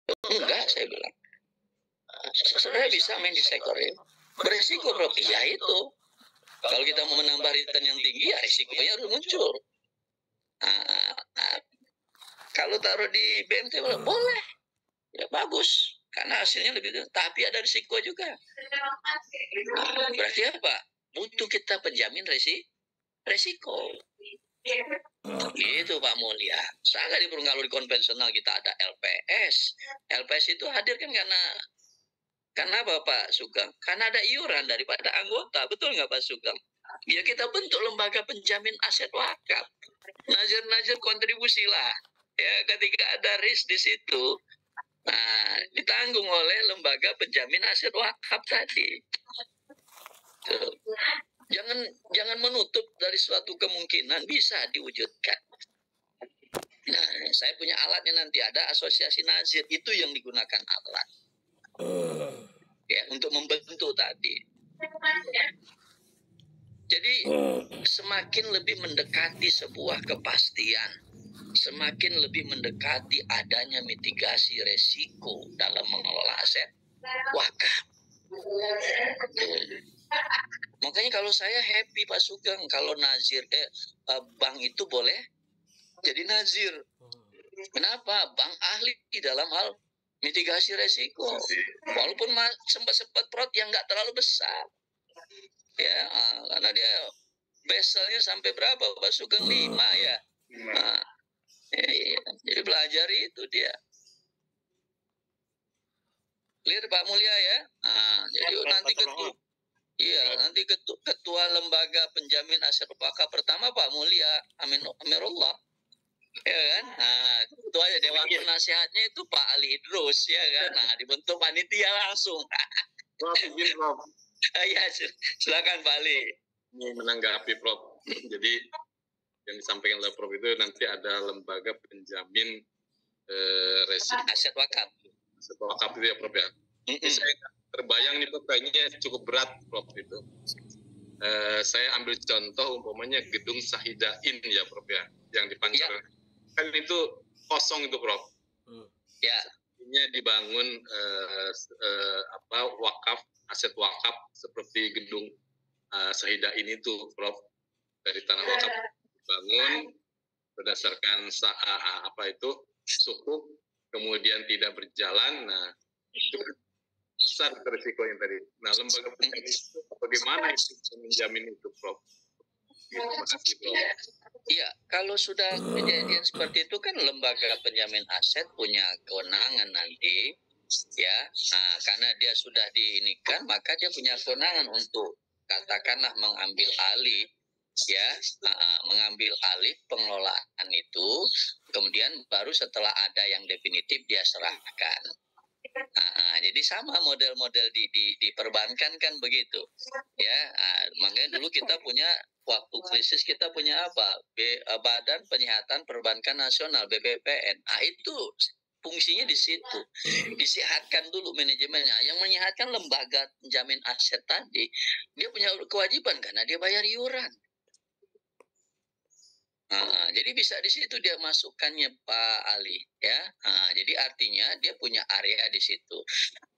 Enggak, saya bilang. Sebenarnya bisa main di sektor real. Beresiko, Bro. Ya itu. Kalau kita mau menambah return yang tinggi, ya risikonya harus muncul. Kalau taruh di BMT boleh, ya bagus, karena hasilnya lebih gede. Tapi ada risiko juga. Berarti apa? Butuh kita penjamin resiko. Gitu Pak Mulia. Sangat kalau di konvensional kita ada LPS. LPS itu hadir kan karena apa Pak Sugeng? Karena ada iuran daripada anggota, betul nggak Pak Sugeng? Ya kita bentuk lembaga penjamin aset wakaf. Nazir kontribusi lah. Ya ketika ada risk di situ, ditanggung oleh lembaga penjamin aset wakaf tadi. Tuh. Jangan menutup dari suatu kemungkinan bisa diwujudkan. Nah, saya punya alatnya nanti ada asosiasi nazir, itu yang digunakan alat. Ya, untuk membentuk tadi. Jadi semakin lebih mendekati sebuah kepastian, semakin lebih mendekati adanya mitigasi resiko dalam mengelola aset wakaf. Makanya kalau saya happy Pak Sugeng kalau nazir bank itu boleh jadi nazir. Kenapa? Bank ahli di dalam hal mitigasi resiko. Walaupun sempat fraud yang nggak terlalu besar. Ya, karena dia bezelnya sampai berapa Pak Sugeng? 5 ya. Jadi belajar itu dia. Clear Pak Mulia ya. Jadi nanti nanti ketua lembaga penjamin aset wakaf pertama Pak Mulia Amirullah. Ya kan? Ketua aja dewan penasihatnya itu Pak Ali Idrus ya kan. Dibentuk panitia langsung. Ya, silakan Pak Ali. Ini menanggapi Prof. Jadi yang disampaikan oleh Prof itu nanti ada lembaga penjamin resiko aset wakaf. Aset wakaf itu ya Prof ya. Ini saya terbayang nih Prof, kayaknya cukup berat Prof itu. Saya ambil contoh umpamanya gedung Sahidain ya Prof ya, yang di Pancoran. Ya. Kan itu kosong itu Prof. Ya. Ini dibangun wakaf, aset wakaf seperti gedung Sahidain itu Prof. Dari tanah wakaf dibangun berdasarkan sukuk, kemudian tidak berjalan. Nah, itu besar risiko yang tadi. Nah, lembaga penjamin itu bagaimana itu menjamin itu, Prof? Terima kasih, Prof. Iya, kalau sudah kejadian seperti itu kan lembaga penjamin aset punya kewenangan nanti, ya. Nah, karena dia sudah diinikan, maka dia punya kewenangan untuk katakanlah mengambil alih, ya, mengambil alih pengelolaan itu, kemudian baru setelah ada yang definitif dia serahkan. Jadi sama model-model di perbankan kan begitu, ya. Makanya dulu kita punya waktu krisis kita punya apa? Badan Penyihatan Perbankan Nasional (BPPN). Itu fungsinya di situ. Disehatkan dulu manajemennya. Yang menyehatkan lembaga penjamin aset tadi, dia punya kewajiban karena dia bayar iuran. Jadi bisa di situ dia masukkannya Pak Ali ya. Jadi artinya dia punya area di situ.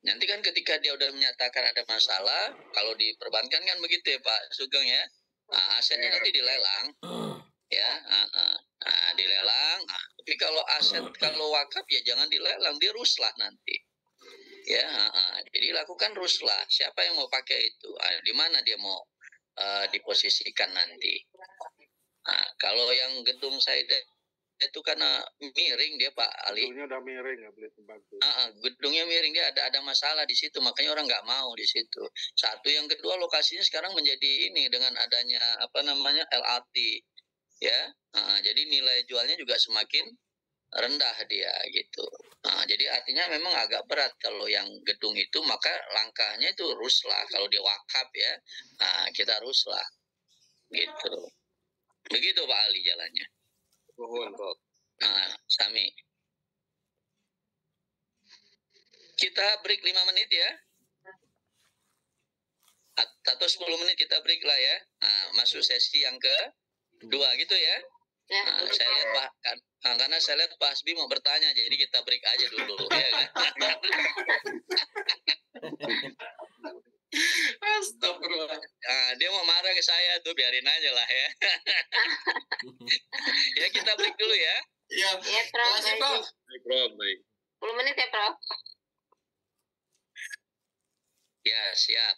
Nanti kan ketika dia udah menyatakan ada masalah, kalau di perbankan kan begitu ya Pak Sugeng ya. Asetnya nanti dilelang ya. Dilelang. Tapi kalau wakaf ya jangan dilelang, diruslah nanti. Ya, jadi lakukan ruslah. Siapa yang mau pakai itu? Di mana dia mau diposisikan nanti? Kalau yang gedung saya itu karena miring dia Pak Ali. Gedungnya udah miring, nggak boleh dibantu. Gedungnya miring, dia ada masalah di situ, makanya orang nggak mau di situ. Satu, yang kedua lokasinya sekarang menjadi ini dengan adanya LRT, ya. Jadi nilai jualnya juga semakin rendah dia gitu. Jadi artinya memang agak berat kalau yang gedung itu, maka langkahnya itu ruslah. Kalau dia wakaf ya, kita ruslah gitu. Begitu Pak Ali jalannya. Mohon Prof. Sami. Kita break 5 menit ya. Atau 10 menit kita break lah ya. Masuk sesi yang kedua gitu ya. Saya lihat karena saya lihat Pak Hasbi mau bertanya, jadi kita break aja dulu ya kan. biarin aja lah ya. Ya kita break dulu ya. Iya, Prof. Baik, Prof. Baik. 10 menit ya, Prof. Ya, siap.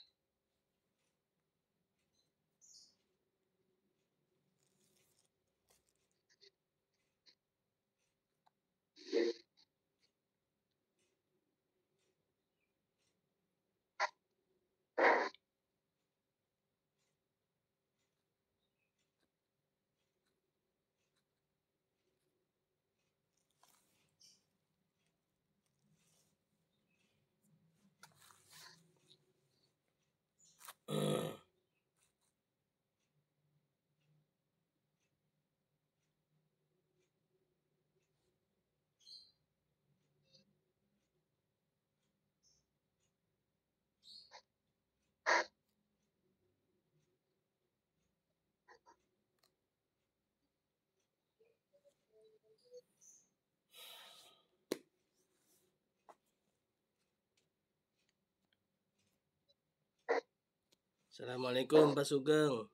Assalamualaikum Pak Sugeng.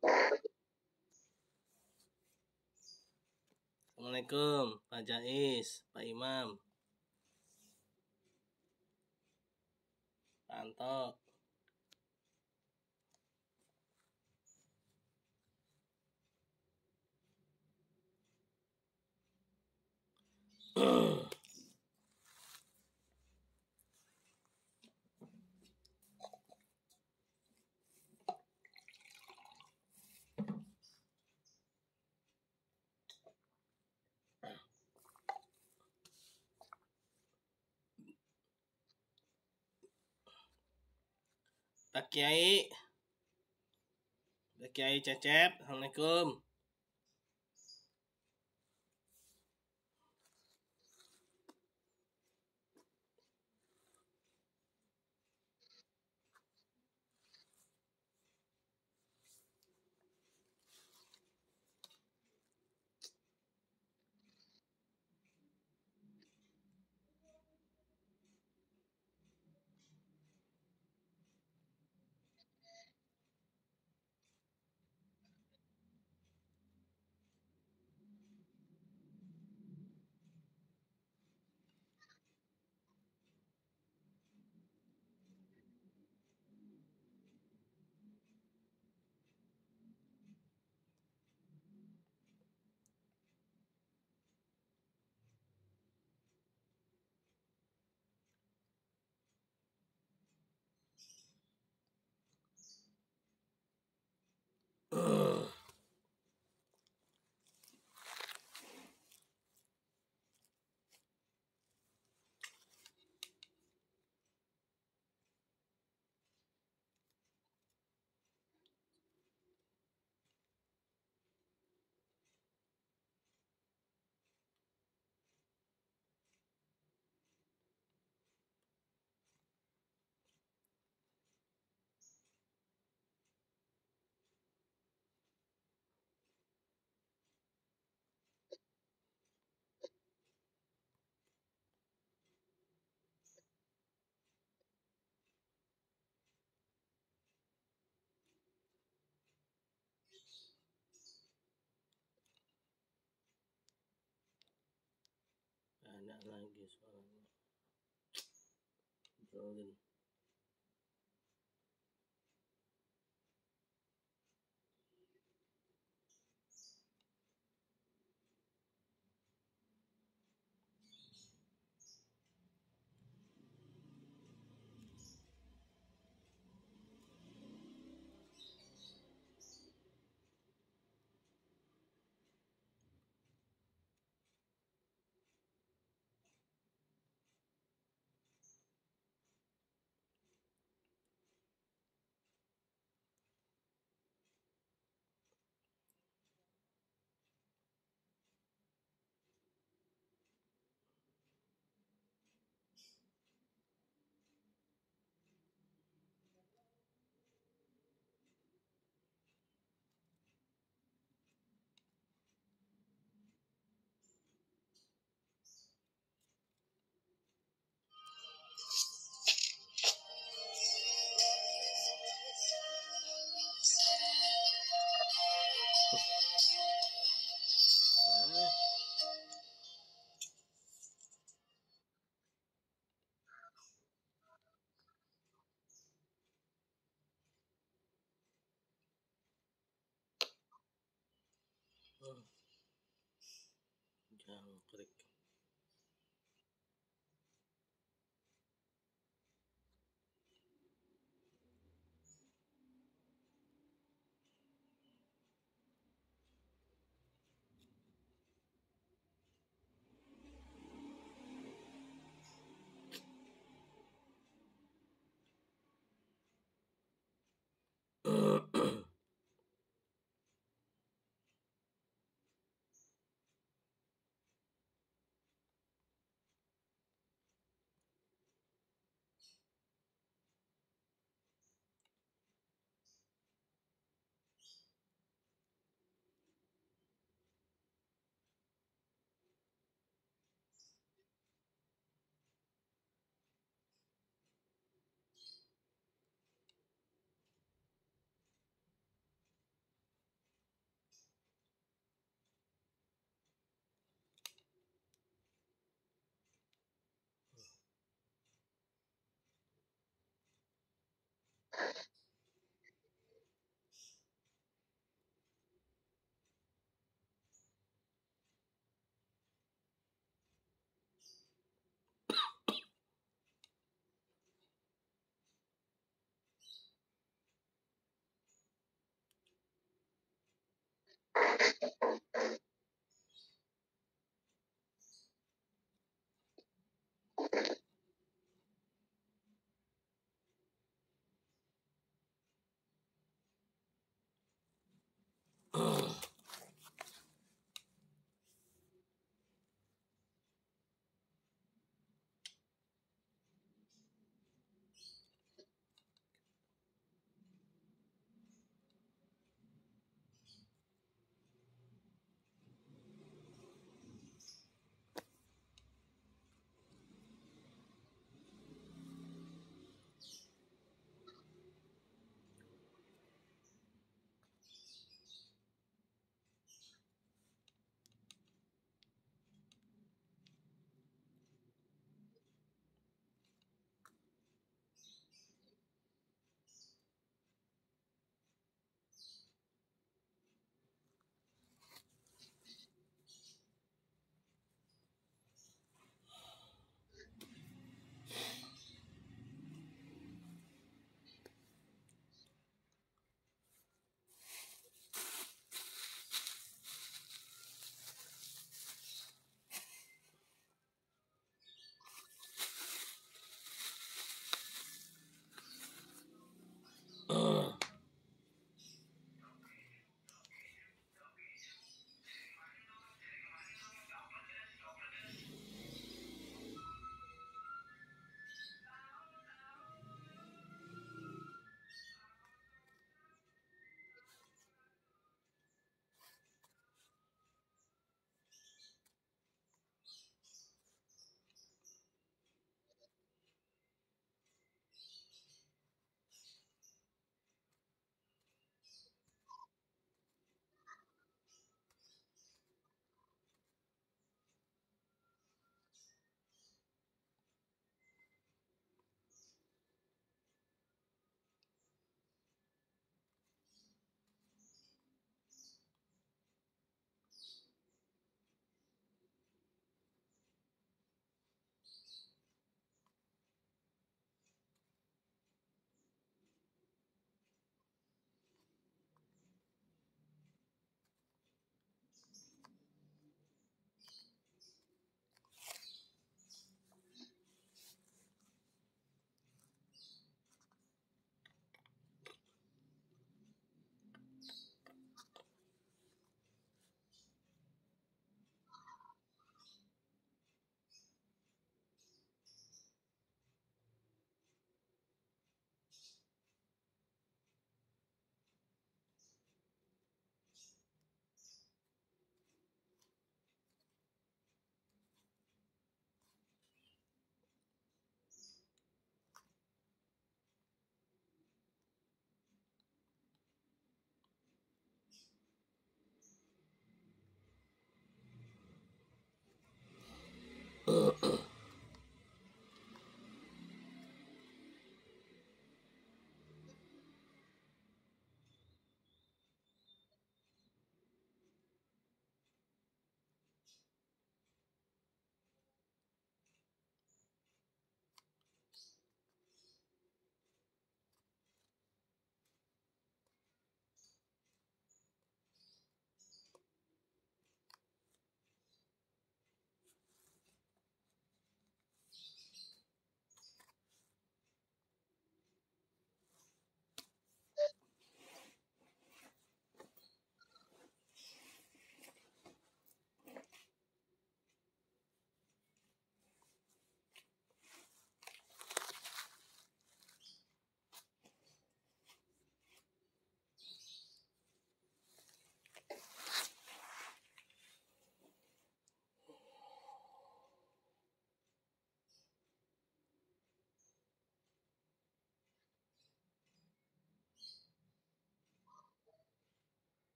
Assalamualaikum Pak Jais, Pak Imam, Pak Anto. Pak Kiai, Pak Kiai Cecep, Assalamualaikum. Banyak lagi suaranya. Jolin. break.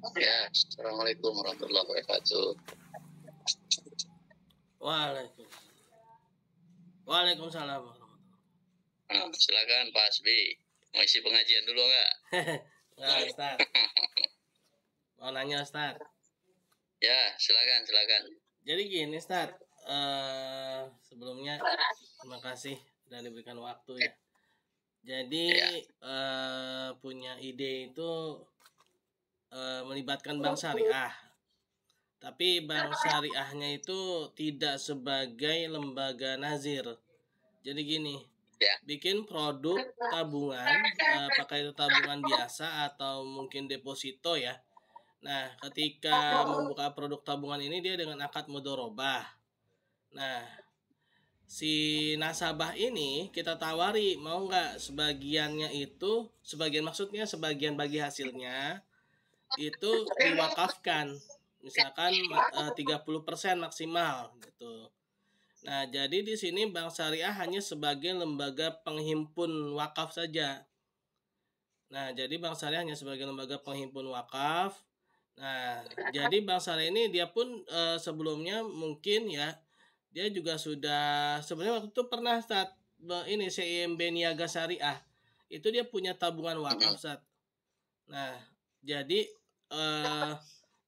Ya, assalamualaikum warahmatullahi wabarakatuh. Waalaikumsalam. Nah, silakan Pak Hasbi, mau isi pengajian dulu nggak? Nah, Ustaz. Mau nanya Ustaz. Ya, silakan. Jadi gini Ustaz, sebelumnya terima kasih sudah diberikan waktu ya. Jadi punya ide itu melibatkan bank syariah. Tapi bank syariahnya itu tidak sebagai lembaga nazir. Jadi gini, bikin produk tabungan, apakah itu tabungan biasa atau mungkin deposito ya. Nah, ketika membuka produk tabungan ini dia dengan akad mudharabah. Nah, si nasabah ini kita tawari mau nggak sebagiannya itu, sebagian bagi hasilnya itu diwakafkan. Misalkan 30% maksimal gitu. Nah, jadi di sini Bank Syariah hanya sebagai lembaga penghimpun wakaf saja. Nah, jadi Bank Syariah hanya sebagai lembaga penghimpun wakaf. Nah, jadi Bank Syariah ini dia pun sebelumnya mungkin ya, dia juga sudah sebenarnya waktu itu pernah saat ini CIMB Niaga Syariah itu dia punya tabungan wakaf saat. Nah, jadi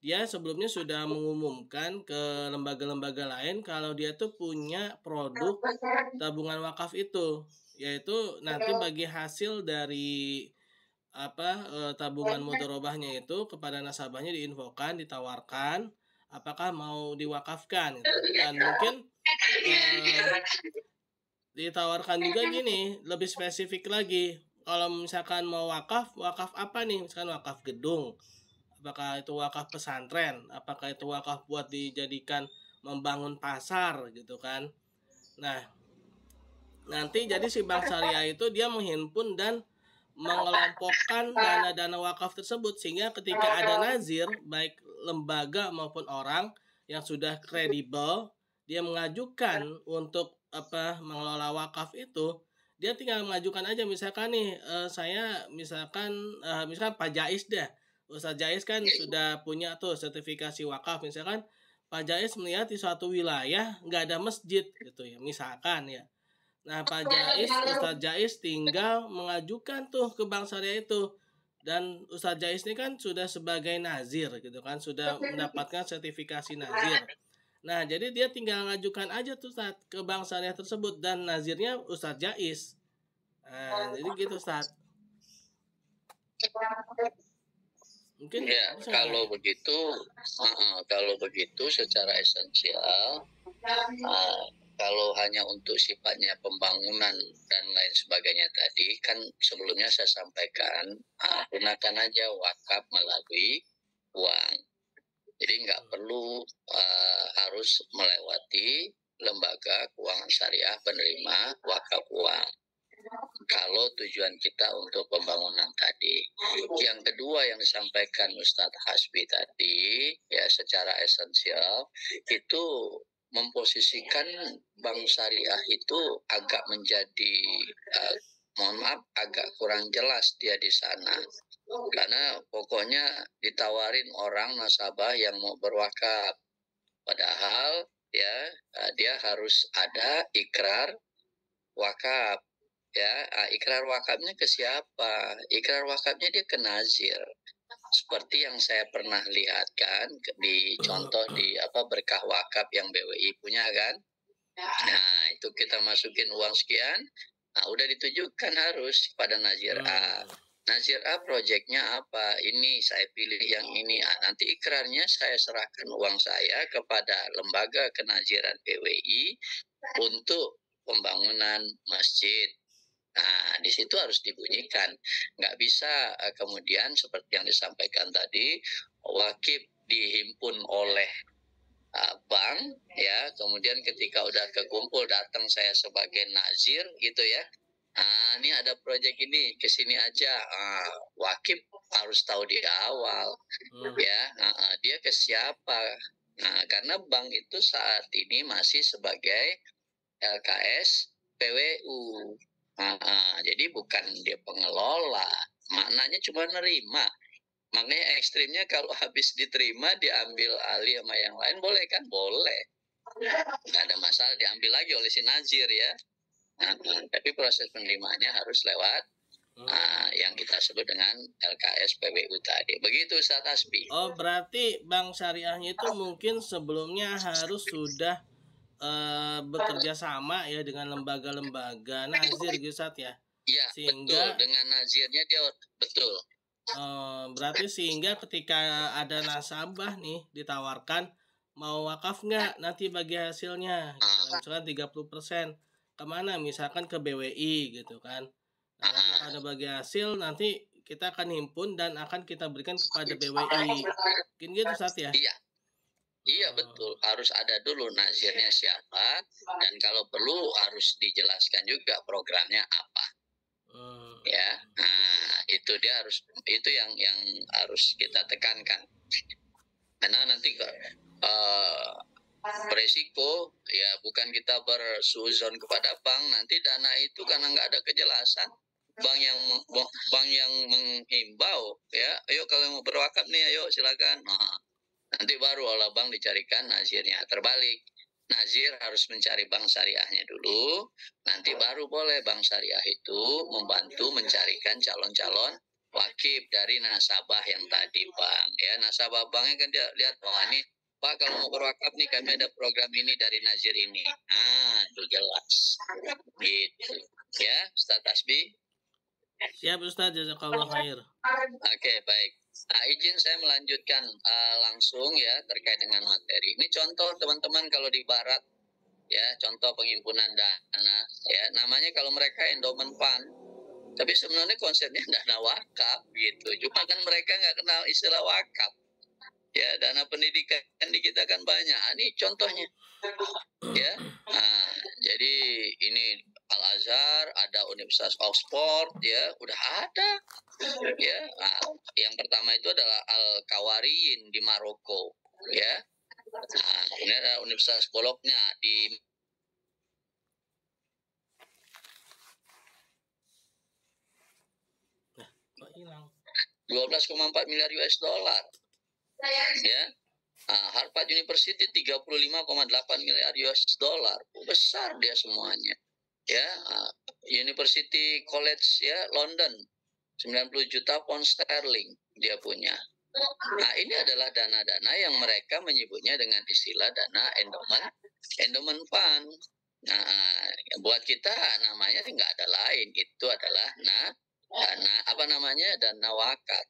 dia sebelumnya sudah mengumumkan ke lembaga-lembaga lain kalau dia tuh punya produk tabungan wakaf itu, yaitu nanti bagi hasil dari tabungan mudharabahnya itu kepada nasabahnya diinfokan, ditawarkan apakah mau diwakafkan gitu. Dan mungkin ditawarkan juga gini, lebih spesifik lagi. Kalau misalkan mau wakaf apa nih? Misalkan wakaf gedung, apakah itu wakaf pesantren, apakah itu wakaf buat dijadikan membangun pasar gitu kan. Nah, nanti jadi si bank syariah itu dia menghimpun dan mengelompokkan dana-dana wakaf tersebut sehingga ketika ada nazir baik lembaga maupun orang yang sudah kredibel dia mengajukan untuk mengelola wakaf itu, dia tinggal mengajukan aja misalkan nih saya misalkan Pak Jais deh. Ustaz Jais kan sudah punya tuh sertifikasi wakaf, misalkan Pak Jais melihat di suatu wilayah nggak ada masjid gitu ya, misalkan ya. Nah, Ustaz Jais tinggal mengajukan tuh ke Bank Syariah itu. Dan Ustaz Jais ini kan sudah sebagai nazir gitu kan, sudah mendapatkan sertifikasi nazir. Nah, jadi dia tinggal mengajukan aja tuh Ustaz ke Bank Syariah tersebut dan nazirnya Ustaz Jais. Nah, jadi gitu Ustaz. Mungkin ya, kalau begitu secara esensial kalau hanya untuk sifatnya pembangunan dan lain sebagainya tadi kan sebelumnya saya sampaikan gunakan aja wakaf melalui uang. Jadi nggak perlu harus melewati lembaga keuangan syariah penerima wakaf uang. Kalau tujuan kita untuk pembangunan tadi. Yang kedua yang disampaikan Ustadz Hasbi tadi, ya secara esensial, itu memposisikan bank syariah itu agak menjadi, agak kurang jelas dia di sana. Karena pokoknya ditawarin orang nasabah yang mau berwakaf. Padahal ya dia harus ada ikrar wakaf. Ya, ikrar wakafnya ke siapa? Ikrar wakafnya dia ke nazir. Seperti yang saya pernah lihat kan di contoh di berkah wakaf yang BWI punya kan. Nah, itu kita masukin uang sekian, nah udah ditujukan harus pada nazir A. Nazir A proyeknya apa? Ini saya pilih yang ini. Nah, nanti ikrarnya saya serahkan uang saya kepada lembaga kenaziran BWI untuk pembangunan masjid. Nah, di situ harus dibunyikan. Nggak bisa kemudian seperti yang disampaikan tadi, wakif dihimpun oleh bank, ya, kemudian ketika udah kekumpul datang saya sebagai nazir gitu ya. Nah, ini ada proyek ini, kesini aja. Wakif harus tahu di awal, ya, dia ke siapa. Nah, karena bank itu saat ini masih sebagai LKS PWU. Jadi bukan dia pengelola, maknanya cuma nerima. Makanya ekstrimnya kalau habis diterima diambil alih sama yang lain boleh kan? Boleh. Nggak ada masalah, diambil lagi oleh si nazir ya. Tapi proses penerimaannya harus lewat yang kita sebut dengan LKS PWU tadi. Begitu Ustaz Asbi. Oh, berarti bank syariahnya itu mungkin sebelumnya harus sudah bekerja sama ya dengan lembaga-lembaga nazir gitu Ustaz ya. Iya, betul. Dengan nazirnya dia betul. Berarti sehingga ketika ada nasabah nih ditawarkan mau wakaf nggak nanti bagi hasilnya, misalkan 30%, kemana? Misalkan ke BWI gitu kan. Nah, nanti pada bagi hasil nanti kita akan himpun dan akan kita berikan kepada BWI. Mungkin gitu Ustaz ya? Iya betul, harus ada dulu nazirnya siapa, dan kalau perlu harus dijelaskan juga programnya apa. Ya, nah itu dia harus, itu yang harus kita tekankan. Karena nanti beresiko ya bukan kita bersuzon kepada bank, nanti dana itu karena nggak ada kejelasan. Bank yang menghimbau ya, ayo kalau mau berwakaf nih ayo silakan. Nah, nanti baru oleh bank dicarikan nazirnya. Terbalik, nazir harus mencari bank syariahnya dulu, nanti baru boleh bank syariah itu membantu mencarikan calon-calon wakif dari nasabah yang tadi Bang. Ya, nasabah banknya kan dia lihat, oh ini Pak kalau mau berwakaf nih kami ada program ini dari nazir ini. Itu jelas. Gitu. Ya, Ustaz Tasbih. Siap Ustaz, jazakallah khair. Oke, baik. Nah, izin saya melanjutkan langsung ya terkait dengan materi. Ini contoh teman-teman kalau di barat ya, contoh penghimpunan dana ya, namanya kalau mereka endowment fund. Tapi sebenarnya konsepnya dana wakaf gitu. Cuma kan mereka nggak kenal istilah wakaf. Ya, dana pendidikan di kita kan banyak. Ini contohnya. Ya. Nah, jadi ini Al-Azhar, ada Universitas Oxford, ya, udah ada. Ya, nah, yang pertama itu adalah Al-Kawariyin di Maroko, ya. Nah, ini ada Universitas Bologna di 12,4 miliar US dollar. Ya. Nah, Harvard University 35,8 miliar US dollar. Besar dia semuanya. Ya, University College ya London 90 juta pound sterling dia punya. Nah, ini adalah dana-dana yang mereka menyebutnya dengan istilah dana endowment fund. Nah, buat kita namanya nggak ada lain, itu adalah dana wakaf.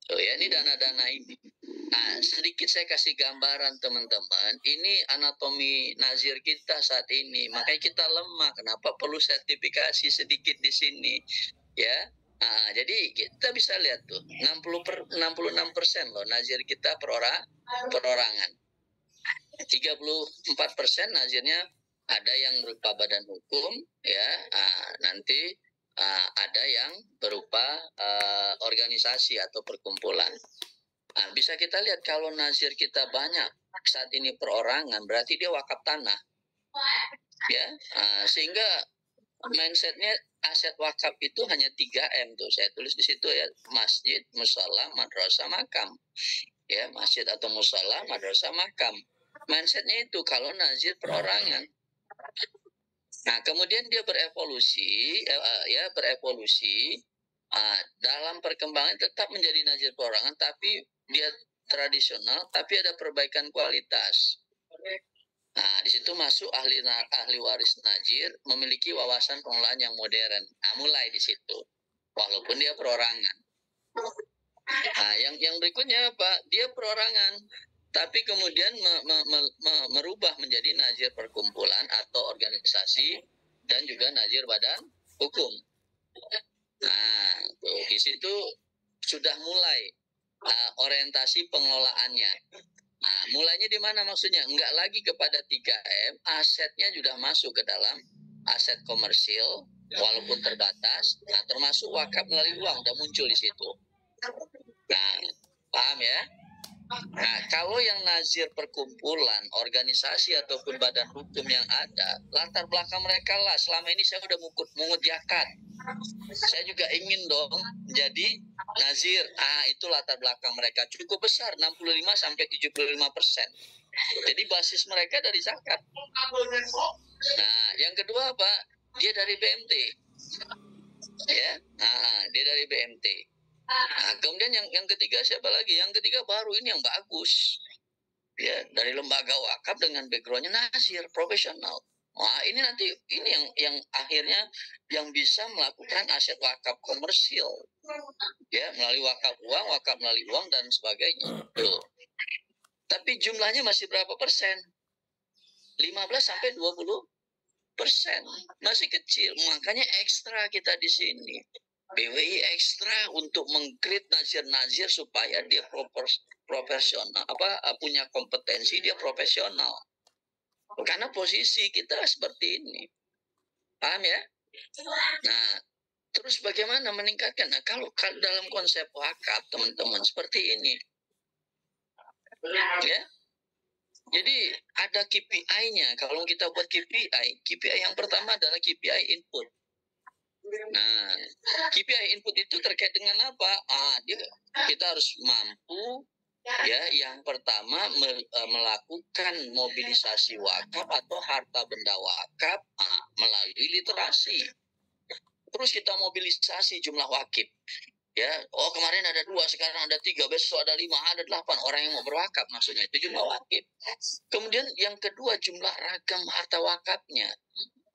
So ya, ini dana-dana ini. Nah, sedikit saya kasih gambaran teman-teman. Ini anatomi nazir kita saat ini. Makanya kita lemah. Kenapa perlu sertifikasi sedikit di sini? Ya. Nah, jadi kita bisa lihat tuh 66% loh nazir kita perorangan. 34% nazirnya ada yang berupa badan hukum ya. Nanti ada yang berupa organisasi atau perkumpulan. Nah, bisa kita lihat kalau nazir kita banyak saat ini perorangan, berarti dia wakaf tanah. Ya, sehingga mindsetnya aset wakaf itu hanya 3M tuh. Saya tulis di situ ya, masjid, mushola, madrasah, makam. Ya, masjid atau mushola, madrasah, makam. Mindsetnya itu kalau nazir perorangan. Nah, kemudian dia berevolusi, dalam perkembangan tetap menjadi nazir perorangan, tapi dia tradisional, tapi ada perbaikan kualitas. Nah, di situ masuk ahli waris nazir memiliki wawasan pengelolaan yang modern. Nah, mulai di situ, walaupun dia perorangan. Nah, yang berikutnya Pak, dia perorangan, tapi kemudian merubah menjadi nazir perkumpulan atau organisasi dan juga nazir badan hukum. Nah, tuh, di situ sudah mulai orientasi pengelolaannya. Nah, mulainya di mana maksudnya? Enggak lagi kepada 3M, asetnya sudah masuk ke dalam aset komersil, walaupun terbatas. Nah, termasuk wakaf melalui uang, sudah muncul di situ. Nah, paham ya? Nah, kalau yang nazir perkumpulan, organisasi ataupun badan hukum yang ada, latar belakang mereka lah selama ini saya udah mungut zakat. Saya juga ingin dong jadi nazir. Itu latar belakang mereka cukup besar, 65-75%. Jadi basis mereka dari zakat. Nah, yang kedua apa? Dia dari BMT. Ya, dia dari BMT. Kemudian yang ketiga siapa lagi? Yang ketiga baru ini yang bagus. Ya, dari lembaga wakaf dengan backgroundnya nazir, profesional. Wah, ini nanti ini yang akhirnya yang bisa melakukan aset wakaf komersil. Ya, melalui wakaf melalui uang dan sebagainya. Tuh. Tapi jumlahnya masih berapa persen? 15-20%. Masih kecil. Makanya ekstra kita di sini. BWI ekstra untuk mengkrit nazir-nazir supaya dia profesional, punya kompetensi, dia profesional. Karena posisi kita seperti ini. Paham ya? Nah, terus bagaimana meningkatkan? Nah, kalau dalam konsep wakaf, teman-teman, seperti ini. Ya. Jadi ada KPI-nya. Kalau kita buat KPI yang pertama adalah KPI input. Nah, KPI input itu terkait dengan apa? Kita harus mampu, ya, yang pertama melakukan mobilisasi wakaf atau harta benda wakaf melalui literasi. Terus kita mobilisasi jumlah wakif. Ya, kemarin ada 2, sekarang ada 3, besok ada 5, ada 8 orang yang mau berwakaf, maksudnya itu jumlah wakif. Kemudian yang kedua jumlah ragam harta wakafnya.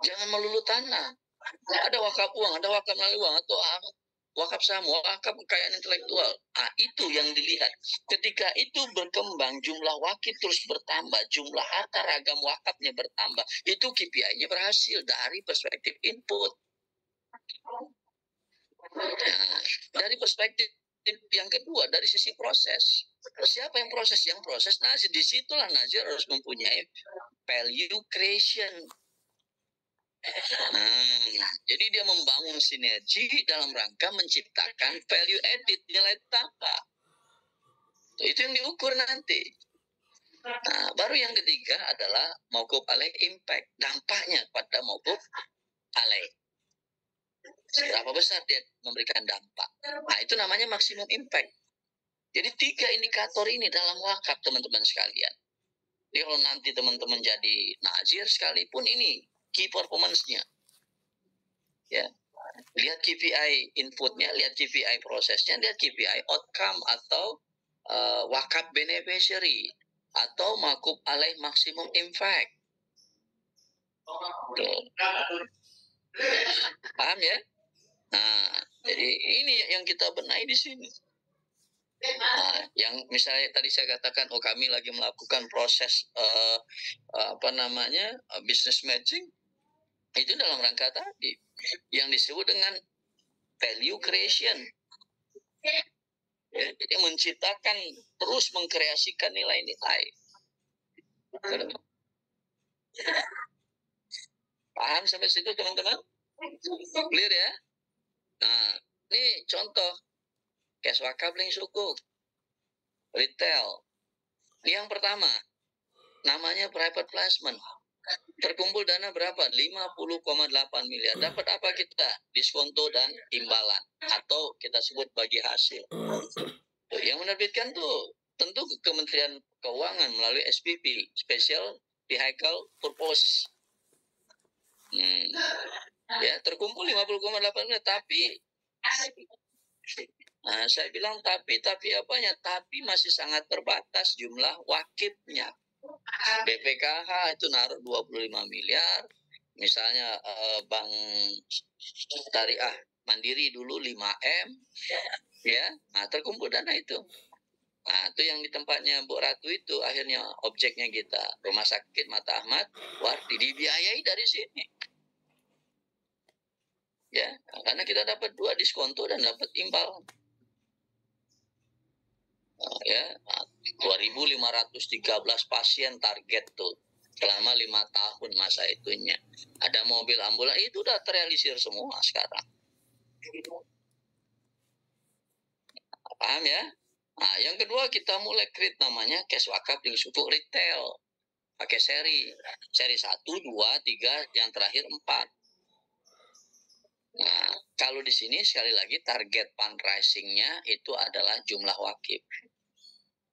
Jangan melulu tanah. Ada wakaf uang, ada wakaf melalui uang, atau wakaf saham, wakaf kekayaan intelektual. Itu yang dilihat. Ketika itu berkembang, jumlah wakif terus bertambah, jumlah harta ragam wakafnya bertambah. Itu KPI-nya berhasil dari perspektif input. Nah, dari perspektif yang kedua, dari sisi proses. Siapa yang proses? Yang proses nazir. Disitulah nazir harus mempunyai value creation. Jadi dia membangun sinergi dalam rangka menciptakan value added, nilai tambah. Itu yang diukur nanti. Nah, baru yang ketiga adalah mauquf alaih impact, dampaknya pada mauquf alaih. Berapa besar dia memberikan dampak. Nah, itu namanya maksimum impact. Jadi 3 indikator ini dalam wakaf, teman-teman sekalian. Jadi kalau nanti teman-teman jadi nazir sekalipun, ini key performance-nya. Ya. Lihat KPI inputnya, lihat KPI prosesnya, lihat KPI outcome atau wakaf beneficiary atau mauquf alaih maksimum impact. Paham ya? Nah, jadi ini yang kita benahi di sini. Nah, yang misalnya tadi saya katakan, kami lagi melakukan proses business matching, itu dalam rangka tadi yang disebut dengan value creation. Ya, jadi menciptakan, terus mengkreasikan nilai-nilai. Paham sampai situ, teman-teman? Clear ya? Nah, ini contoh cash wakaf link sukuk retail. Ini yang pertama, namanya private placement. Terkumpul dana berapa? 50,8 miliar. Dapat apa kita? Diskonto dan imbalan, atau kita sebut bagi hasil. Yang menerbitkan tuh tentu Kementerian Keuangan melalui SPP, Special Vehicle Purpose. Ya, terkumpul 50,8 miliar, tapi saya bilang tapi apanya? Tapi masih sangat terbatas jumlah wakifnya. BPKH itu naruh 25 miliar. Misalnya Bank Syariah Mandiri dulu 5M. Ya, terkumpul dana itu. Itu yang di tempatnya Bu Ratu itu akhirnya objeknya kita. Rumah Sakit Mata Ahmad Wardi dibiayai dari sini. Ya, karena kita dapat 2 diskonto dan dapat imbalan. Ya, 2.513 pasien target tuh selama 5 tahun masa itunya. Ada mobil ambulan, itu udah terrealisir semua sekarang. Paham ya? Nah, yang kedua kita mulai create namanya cash wakaf link sukuk retail. Pakai seri 1, 2, 3, yang terakhir 4. Nah, kalau di sini sekali lagi target fundraising-nya itu adalah jumlah wakif.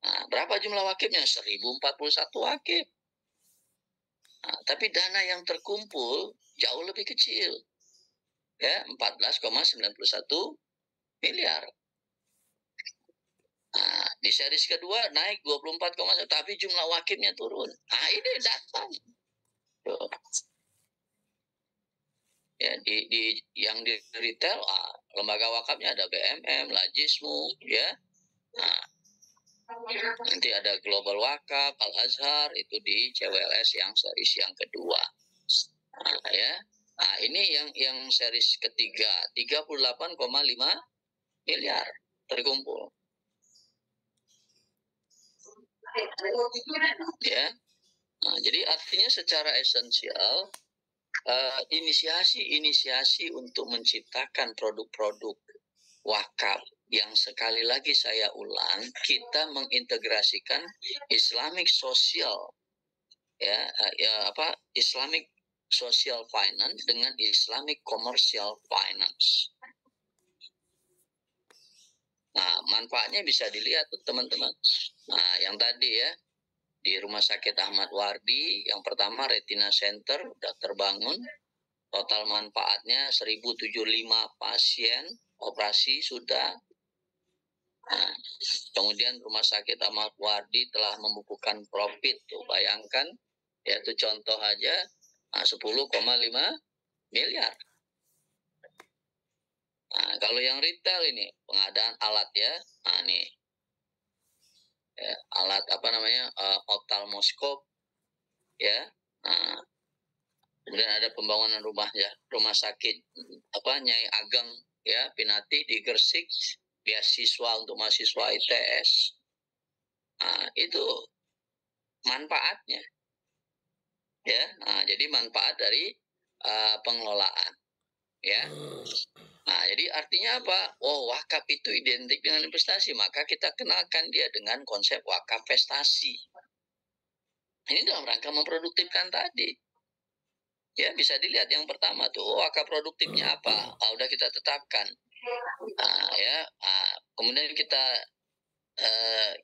Nah, berapa jumlah wakifnya? 1041 wakif. Nah, tapi dana yang terkumpul jauh lebih kecil. Ya, 14,91 miliar. Nah, di series kedua naik 24,1, tapi jumlah wakifnya turun. Nah, ini data. Tuh. Ya, yang di retail, lembaga wakafnya ada BMM, Lajismu, ya. Nah, nanti ada Global Wakaf, Al Azhar, itu di CWLS yang series yang kedua. Nah, ya. Nah, ini yang series ketiga, 38,5 miliar terkumpul. Ya. Nah, jadi artinya secara esensial inisiasi untuk menciptakan produk-produk wakaf yang sekali lagi saya ulang, kita mengintegrasikan Islamic social Islamic social finance dengan Islamic commercial finance. Nah, manfaatnya bisa dilihat tuh teman-teman. Nah, yang tadi ya, di Rumah Sakit Ahmad Wardi, yang pertama Retina Center udah terbangun, total manfaatnya 1075 pasien operasi sudah. Nah, kemudian Rumah Sakit Ahmad Wardi telah membukukan profit tuh, bayangkan, yaitu contoh aja 10,5 miliar. Nah, kalau yang retail ini pengadaan alat ya, nah nih ya, alat ophthalmoscope ya. Nah, kemudian ada pembangunan rumah sakit Nyai Ageng ya Pinati di Gresik, beasiswa untuk mahasiswa ITS. Nah, itu manfaatnya ya. Nah, jadi manfaat dari pengelolaan ya. Nah, jadi artinya apa? Oh, wakaf itu identik dengan investasi, maka kita kenalkan dia dengan konsep wakaf investasi. Ini dalam rangka memproduktifkan tadi. Ya, bisa dilihat yang pertama tuh, wakaf produktifnya apa? Udah kita tetapkan. Kemudian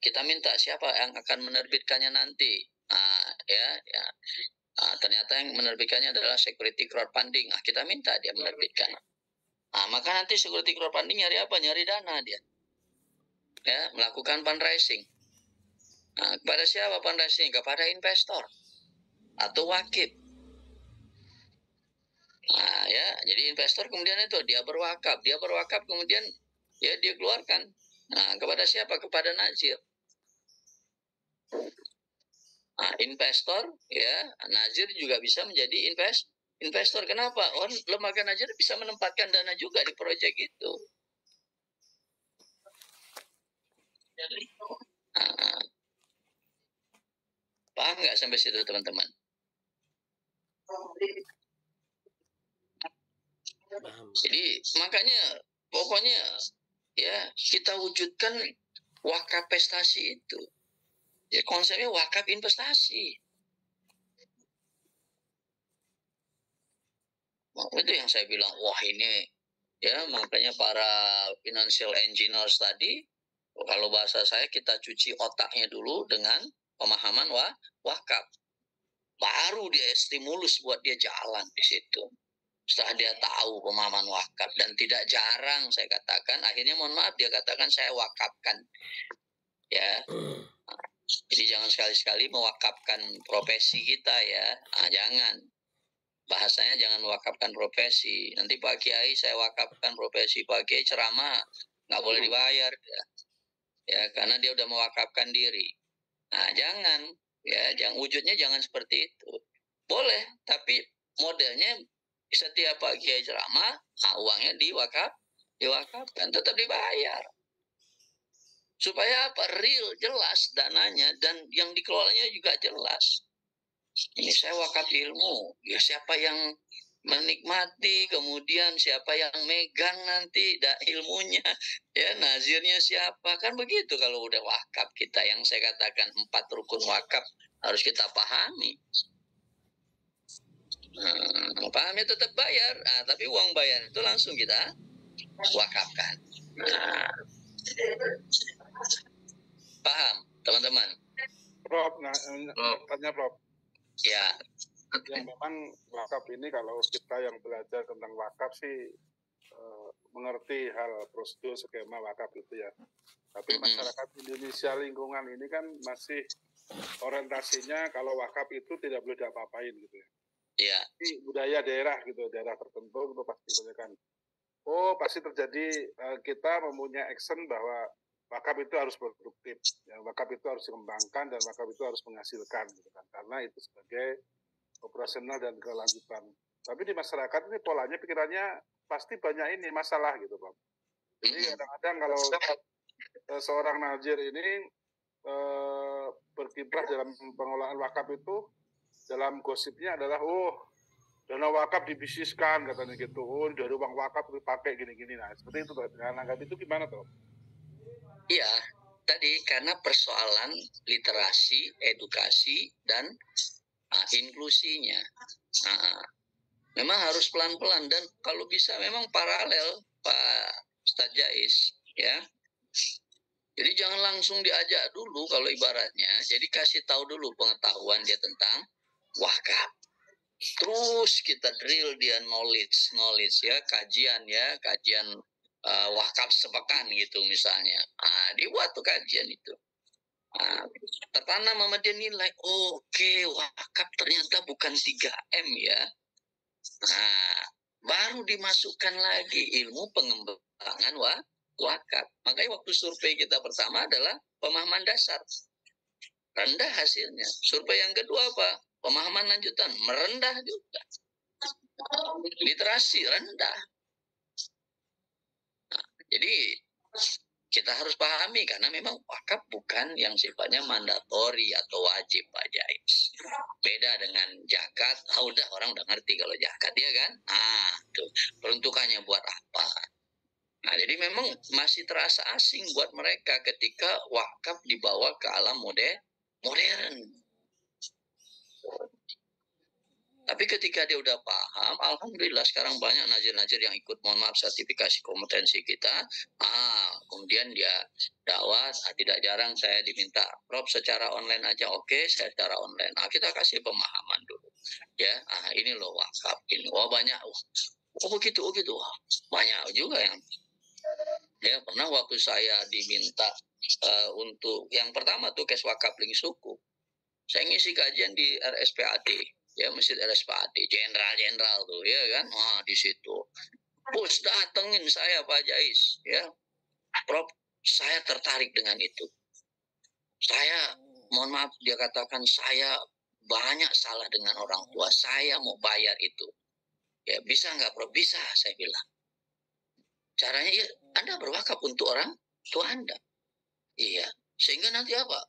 kita minta siapa yang akan menerbitkannya nanti. Ternyata yang menerbitkannya adalah security crowdfunding. Kita minta dia menerbitkan. Maka nanti security crowdfunding nyari apa? Nyari dana dia. Ya, melakukan fundraising. Kepada siapa fundraising? Kepada investor atau wakif. Jadi investor kemudian itu dia berwakaf kemudian ya dia keluarkan. Kepada siapa? Kepada nazir. Investor ya, nazir juga bisa menjadi investor. Kenapa? Lembaga nazir bisa menempatkan dana juga di proyek itu. Paham nggak sampai situ teman-teman? Jadi makanya pokoknya ya kita wujudkan wakaf prestasi itu. Ya konsepnya wakaf investasi. Itu yang saya bilang, wah ini ya makanya para financial engineers tadi, kalau bahasa saya kita cuci otaknya dulu dengan pemahaman wakaf. Baru dia stimulus buat dia jalan di situ. Setelah dia tahu pemahaman wakaf, dan tidak jarang saya katakan, akhirnya mohon maaf dia katakan saya wakafkan. Ya. Jadi jangan sekali-sekali mewakafkan profesi kita ya. Jangan. Bahasanya jangan mewakafkan profesi. Nanti Pak Kiai saya wakafkan profesi, Pak Kiai ceramah nggak boleh dibayar ya karena dia udah mewakafkan diri. Jangan ya, wujudnya jangan seperti itu. Boleh, tapi modelnya setiap Pak Kiai ceramah, uangnya diwakafkan, tetap dibayar. Supaya apa? Real, jelas dananya, dan yang dikelolanya juga jelas. Ini saya wakaf ilmu, ya siapa yang menikmati, kemudian siapa yang megang nanti ilmunya, ya nazirnya siapa, kan begitu kalau udah wakaf kita. Yang saya katakan 4 rukun wakaf harus kita pahami. Pahamnya tetap bayar, tapi uang bayar itu langsung kita wakafkan. Nah, paham teman-teman? Prof, tanya Prof. Ya. Yang memang wakaf ini kalau kita yang belajar tentang wakaf sih mengerti hal prosedur skema wakaf itu ya. Tapi masyarakat Indonesia lingkungan ini kan masih orientasinya kalau wakaf itu tidak boleh diapa-apain gitu ya. Iya. Ini budaya daerah gitu, daerah tertentu itu pasti kan. Oh, pasti terjadi kita mempunyai action bahwa wakaf itu harus produktif, ya, wakaf itu harus dikembangkan dan wakaf itu harus menghasilkan gitu kan. Karena itu sebagai operasional dan kelanjutan. Tapi di masyarakat ini polanya pikirannya pasti banyak ini masalah gitu Pak. Jadi kadang-kadang kalau seorang nazir ini berkiprah dalam pengelolaan wakaf itu dalam gosipnya adalah dana wakaf dibisniskan katanya gitu, dari uang wakaf dipakai gini-gini. Nah seperti itu dengan anggap itu gimana tuh? Iya, tadi karena persoalan literasi, edukasi dan inklusinya. Memang harus pelan-pelan dan kalau bisa memang paralel Pak Ustadz Jais ya. Jadi jangan langsung diajak dulu kalau ibaratnya. Jadi kasih tahu dulu pengetahuan dia tentang wakaf. Terus kita drill dia knowledge ya, kajian wakaf sepekan gitu misalnya. Dibuat tuh kajian itu. Tertanam sama dia nilai, oke, wakaf ternyata bukan 3M ya. Baru dimasukkan lagi ilmu pengembangan wakaf. Makanya waktu survei kita pertama adalah pemahaman dasar. Rendah hasilnya. Survei yang kedua apa? Pemahaman lanjutan. Merendah juga. Literasi rendah. Jadi kita harus pahami karena memang wakaf bukan yang sifatnya mandatori atau wajib Pak Jais. Beda dengan zakat, udah orang udah ngerti kalau zakat ya kan. Tuh peruntukannya buat apa? Jadi memang masih terasa asing buat mereka ketika wakaf dibawa ke alam modern. Tapi ketika dia udah paham, alhamdulillah sekarang banyak nazir-nazir yang ikut, mohon maaf, sertifikasi kompetensi kita. Kemudian dia dakwah, tidak jarang saya diminta, Prof secara online aja, oke, saya secara online. Kita kasih pemahaman dulu. Ya, ini loh wakaf, ini. Banyak. Begitu. Banyak juga yang. Ya, pernah waktu saya diminta untuk yang pertama tuh kes wakaf link suku. Saya ngisi kajian di RSPAD. Ya, Masjid RSPAD, jenderal tuh, ya kan? Di situ. Bos datengin saya Pak Jais, ya. Prof, saya tertarik dengan itu. Saya, mohon maaf, dia katakan saya banyak salah dengan orang tua. Saya mau bayar itu. Ya, bisa nggak Prof? Bisa, saya bilang. Caranya, ya, Anda berwakaf untuk orang tua Anda. Iya. Sehingga nanti apa?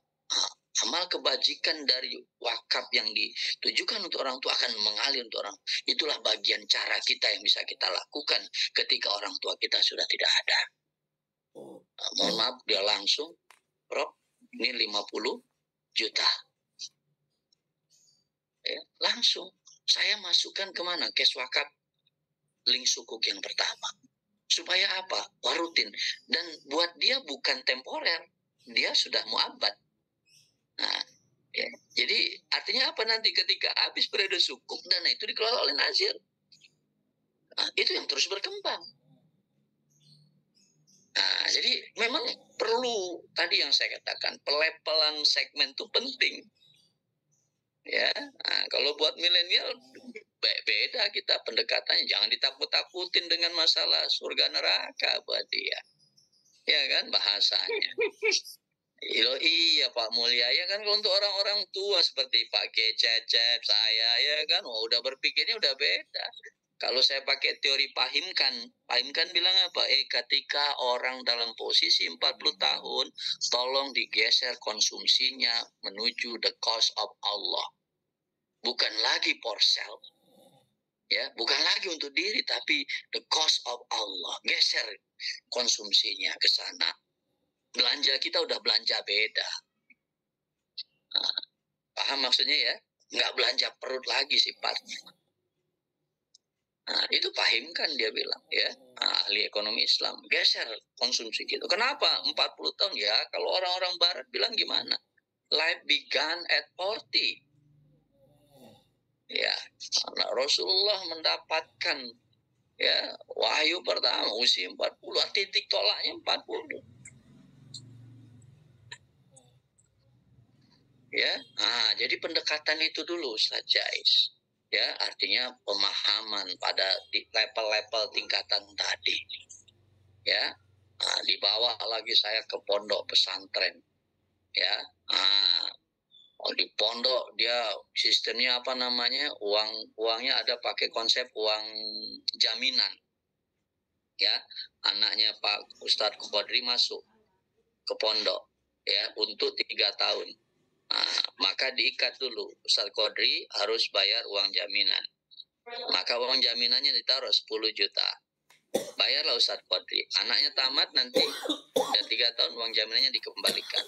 Amal kebajikan dari wakaf yang ditujukan untuk orang tua akan mengalir untuk orang. Itulah bagian cara kita yang bisa kita lakukan ketika orang tua kita sudah tidak ada. Mohon maaf, dia langsung, Prof, ini 50 juta. Ya, langsung. Saya masukkan kemana? Kes wakaf link sukuk yang pertama. Supaya apa? Rutin. Dan buat dia bukan temporer. Dia sudah muabad. Ya. Jadi artinya apa nanti ketika habis periode sukuk dana itu dikelola oleh nazir. Itu yang terus berkembang. Jadi memang perlu tadi yang saya katakan pelepelan segmen itu penting. Ya, kalau buat milenial beda kita pendekatannya, jangan ditakut-takutin dengan masalah surga neraka buat dia. Ya kan bahasanya. Iya Pak Mulya ya kan, kalau untuk orang-orang tua seperti Pak Cecep saya ya kan, udah berpikirnya udah beda. Kalau saya pakai teori Pahimkan bilang apa? Ketika orang dalam posisi 40 tahun, tolong digeser konsumsinya menuju the cost of Allah. Bukan lagi for self. Ya, bukan lagi untuk diri tapi the cost of Allah. Geser konsumsinya ke sana. Belanja kita udah belanja beda. Paham maksudnya ya? Nggak belanja perut lagi sifatnya. Nah, itu pahimkan dia bilang ya, ahli ekonomi Islam, geser konsumsi gitu. Kenapa 40 tahun ya? Kalau orang-orang barat bilang gimana? Life began at 40. Ya, nah, Rasulullah mendapatkan ya wahyu pertama usia 40, titik tolaknya 40. Ya, jadi pendekatan itu dulu Ustaz Jais. Ya, artinya pemahaman pada level-level tingkatan tadi. Ya, dibawa lagi saya ke pondok pesantren. Ya, di pondok dia sistemnya apa namanya, uangnya ada pakai konsep uang jaminan. Ya, anaknya Pak Ustadz Qadri masuk ke pondok ya untuk 3 tahun. Maka diikat dulu, Ustadz Qadri harus bayar uang jaminan. Maka uang jaminannya ditaruh 10 juta. Bayarlah Ustadz Qadri. Anaknya tamat nanti, dan 3 tahun uang jaminannya dikembalikan.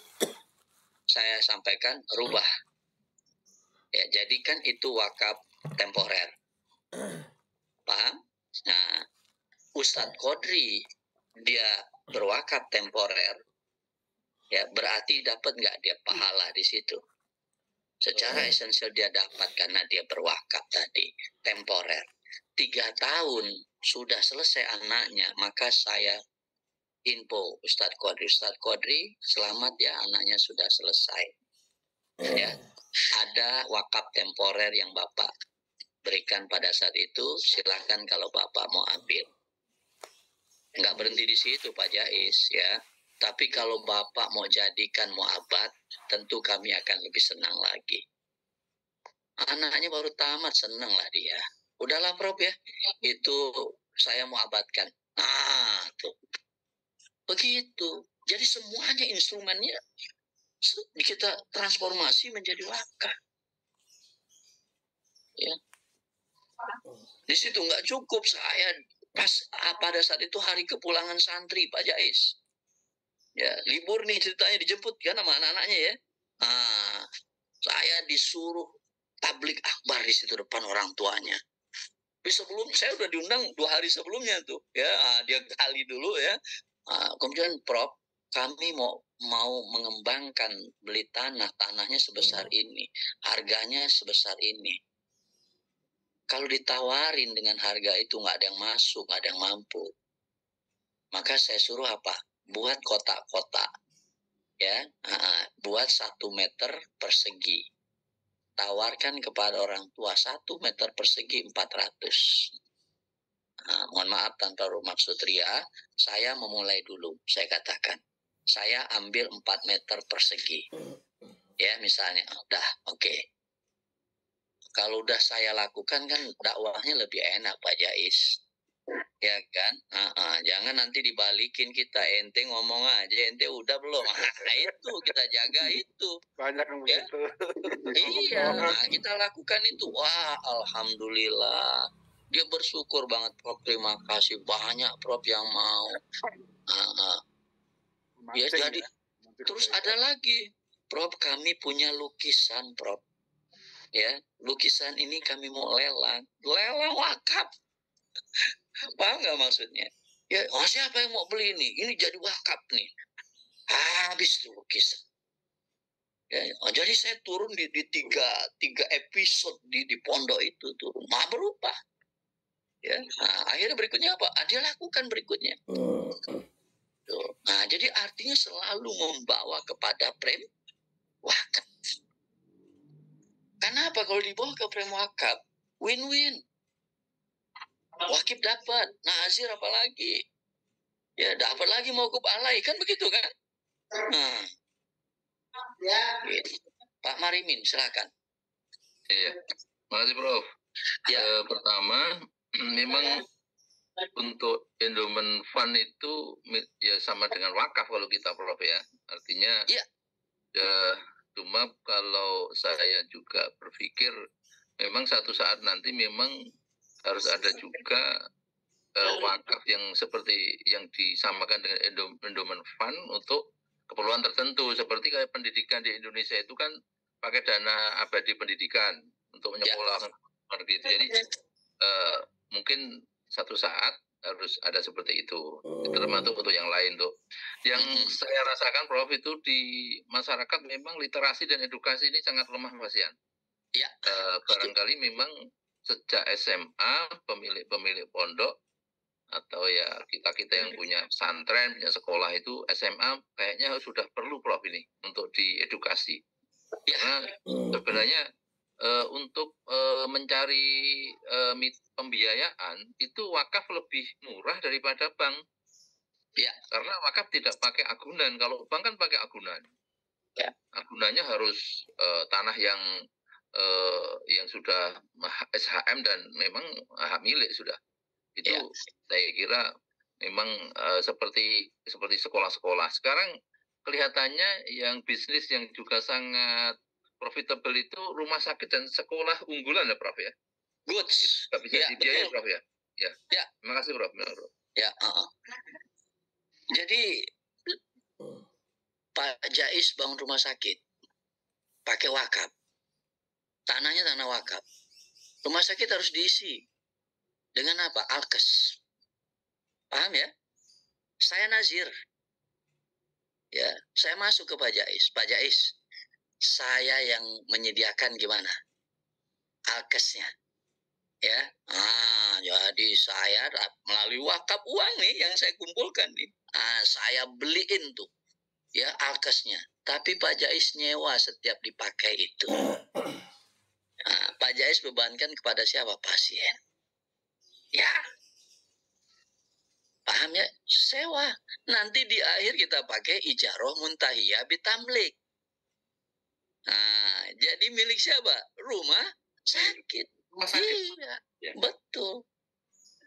Saya sampaikan, rubah. Ya, jadikan itu wakaf temporer. Paham? Nah, Ustadz Qadri, dia berwakaf temporer, ya berarti dapat nggak dia pahala di situ? Secara esensial dia dapat karena dia berwakaf tadi temporer. 3 tahun sudah selesai anaknya, maka saya info Ustadz Qadri selamat ya, anaknya sudah selesai. Ya, ada wakaf temporer yang Bapak berikan pada saat itu, silakan kalau Bapak mau ambil. Nggak berhenti di situ Pak Jais ya. Tapi kalau Bapak mau jadikan muabat, tentu kami akan lebih senang lagi. Anaknya baru tamat, senang lah dia. Udahlah Prof ya, itu saya mau abadkan. Tuh. Begitu. Jadi semuanya instrumennya kita transformasi menjadi wakaf. Ya. Di situ nggak cukup saya pada saat itu hari kepulangan santri Pak Jais. Ya, libur nih ceritanya, dijemput kan sama anak-anaknya ya. Saya disuruh tablik akbar di situ depan orang tuanya. Sebelum saya udah diundang 2 hari sebelumnya tuh, ya dia gali dulu ya. Kemudian Prof, kami mau mengembangkan beli tanahnya sebesar ini, harganya sebesar ini. Kalau ditawarin dengan harga itu nggak ada yang masuk, nggak ada yang mampu. Maka saya suruh apa? Buat kotak-kotak, ya, buat 1 meter persegi. Tawarkan kepada orang tua 1 meter persegi 400. Mohon maaf tanpa bermaksud ria, saya memulai dulu. Saya katakan, saya ambil 4 meter persegi. Ya, misalnya, udah, oke. Kalau udah saya lakukan kan dakwahnya lebih enak Pak Jais. Ya kan? Jangan nanti dibalikin kita, ente ngomong aja, ente udah belum? Itu kita jaga itu. Banyak yang begitu. Iya, kita lakukan itu. Wah, alhamdulillah. Dia bersyukur banget Prof, terima kasih banyak Prof yang mau. Ya jadi terus ada lagi, Prof, kami punya lukisan Prof. Ya, lukisan ini kami mau lelang wakaf. Paham nggak maksudnya? Ya, siapa yang mau beli ini? Ini jadi wakaf nih. Habis tuh lukisan. Ya, jadi saya turun di 3 episode di pondok itu tuh, berubah. Ya, akhirnya berikutnya apa? Dia lakukan berikutnya. Tuh. Jadi artinya selalu membawa kepada frame wakaf. Kenapa kalau dibawa ke frame wakaf? Win-win. Wakif dapat, nazir apalagi. Ya, dapat lagi mau alai, kan begitu kan? Gitu. Pak Marimin, silakan. Iya, makasih Prof. Ya, pertama, memang untuk endowment fund itu ya sama dengan wakaf kalau kita Prof ya. Artinya, cuma kalau saya juga berpikir, memang satu saat nanti memang harus ada juga wakaf yang seperti yang disamakan dengan endowment fund untuk keperluan tertentu, seperti kayak pendidikan di Indonesia itu kan pakai dana abadi pendidikan untuk menyekolahkan gitu. Jadi mungkin satu saat harus ada seperti itu. Termasuk untuk yang lain tuh. Yang saya rasakan Prof itu di masyarakat memang literasi dan edukasi ini sangat lemah Mas Yan. Ya, barangkali memang sejak SMA pemilik pondok atau ya kita yang punya pesantren, punya sekolah itu SMA kayaknya sudah perlu Prof ini untuk diedukasi. Karena sebenarnya untuk mencari pembiayaan itu wakaf lebih murah daripada bank. Ya, karena wakaf tidak pakai agunan. Kalau bank kan pakai agunan. Ya, agunannya harus tanah yang sudah SHM dan memang hak milik sudah. Itu ya, saya kira memang seperti sekolah-sekolah. Sekarang kelihatannya yang bisnis yang juga sangat profitable itu rumah sakit dan sekolah unggulan ya Prof ya. Good. Tidak bisa ya, dibiayai Prof ya. Ya. Ya. Terima kasih Prof. Ya. Jadi Pak Jais bangun rumah sakit pakai wakaf. Tanahnya tanah wakaf. Rumah sakit harus diisi dengan apa? Alkes. Paham ya? Saya nazir. Ya, saya masuk ke Pak Jais. Pak Jais, saya yang menyediakan gimana? Alkesnya. Ya. Jadi saya melalui wakaf uang nih yang saya kumpulkan nih. Saya beliin tuh ya alkesnya. Tapi Pak Jais nyewa setiap dipakai itu. Pak Jais bebankan kepada siapa? Pasien. Ya. Paham ya? Sewa. Nanti di akhir kita pakai ijaroh muntahiyah bitamlik. Jadi milik siapa? Rumah sakit. Rumah sakit. Iya. Ya. Betul.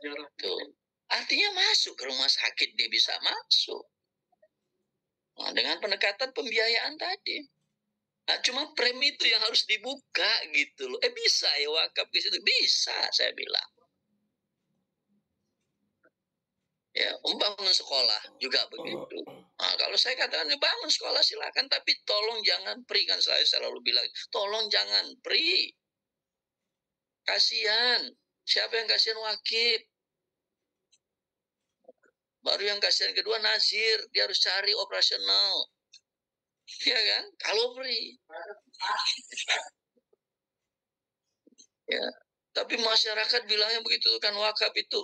Betul. Artinya masuk ke rumah sakit dia bisa masuk. Dengan pendekatan pembiayaan tadi. Cuma premi itu yang harus dibuka gitu loh. Bisa ya wakaf ke situ. Bisa saya bilang. Ya, membangun sekolah juga begitu. Kalau saya katakan bangun sekolah silakan, tapi tolong jangan free, kan saya selalu bilang, tolong jangan free. Kasihan. Siapa yang kasihan? Wakif. Baru yang kasihan kedua nazir, dia harus cari operasional. Iya kan? Kalau free. Ya, tapi masyarakat bilangnya begitu kan wakaf itu,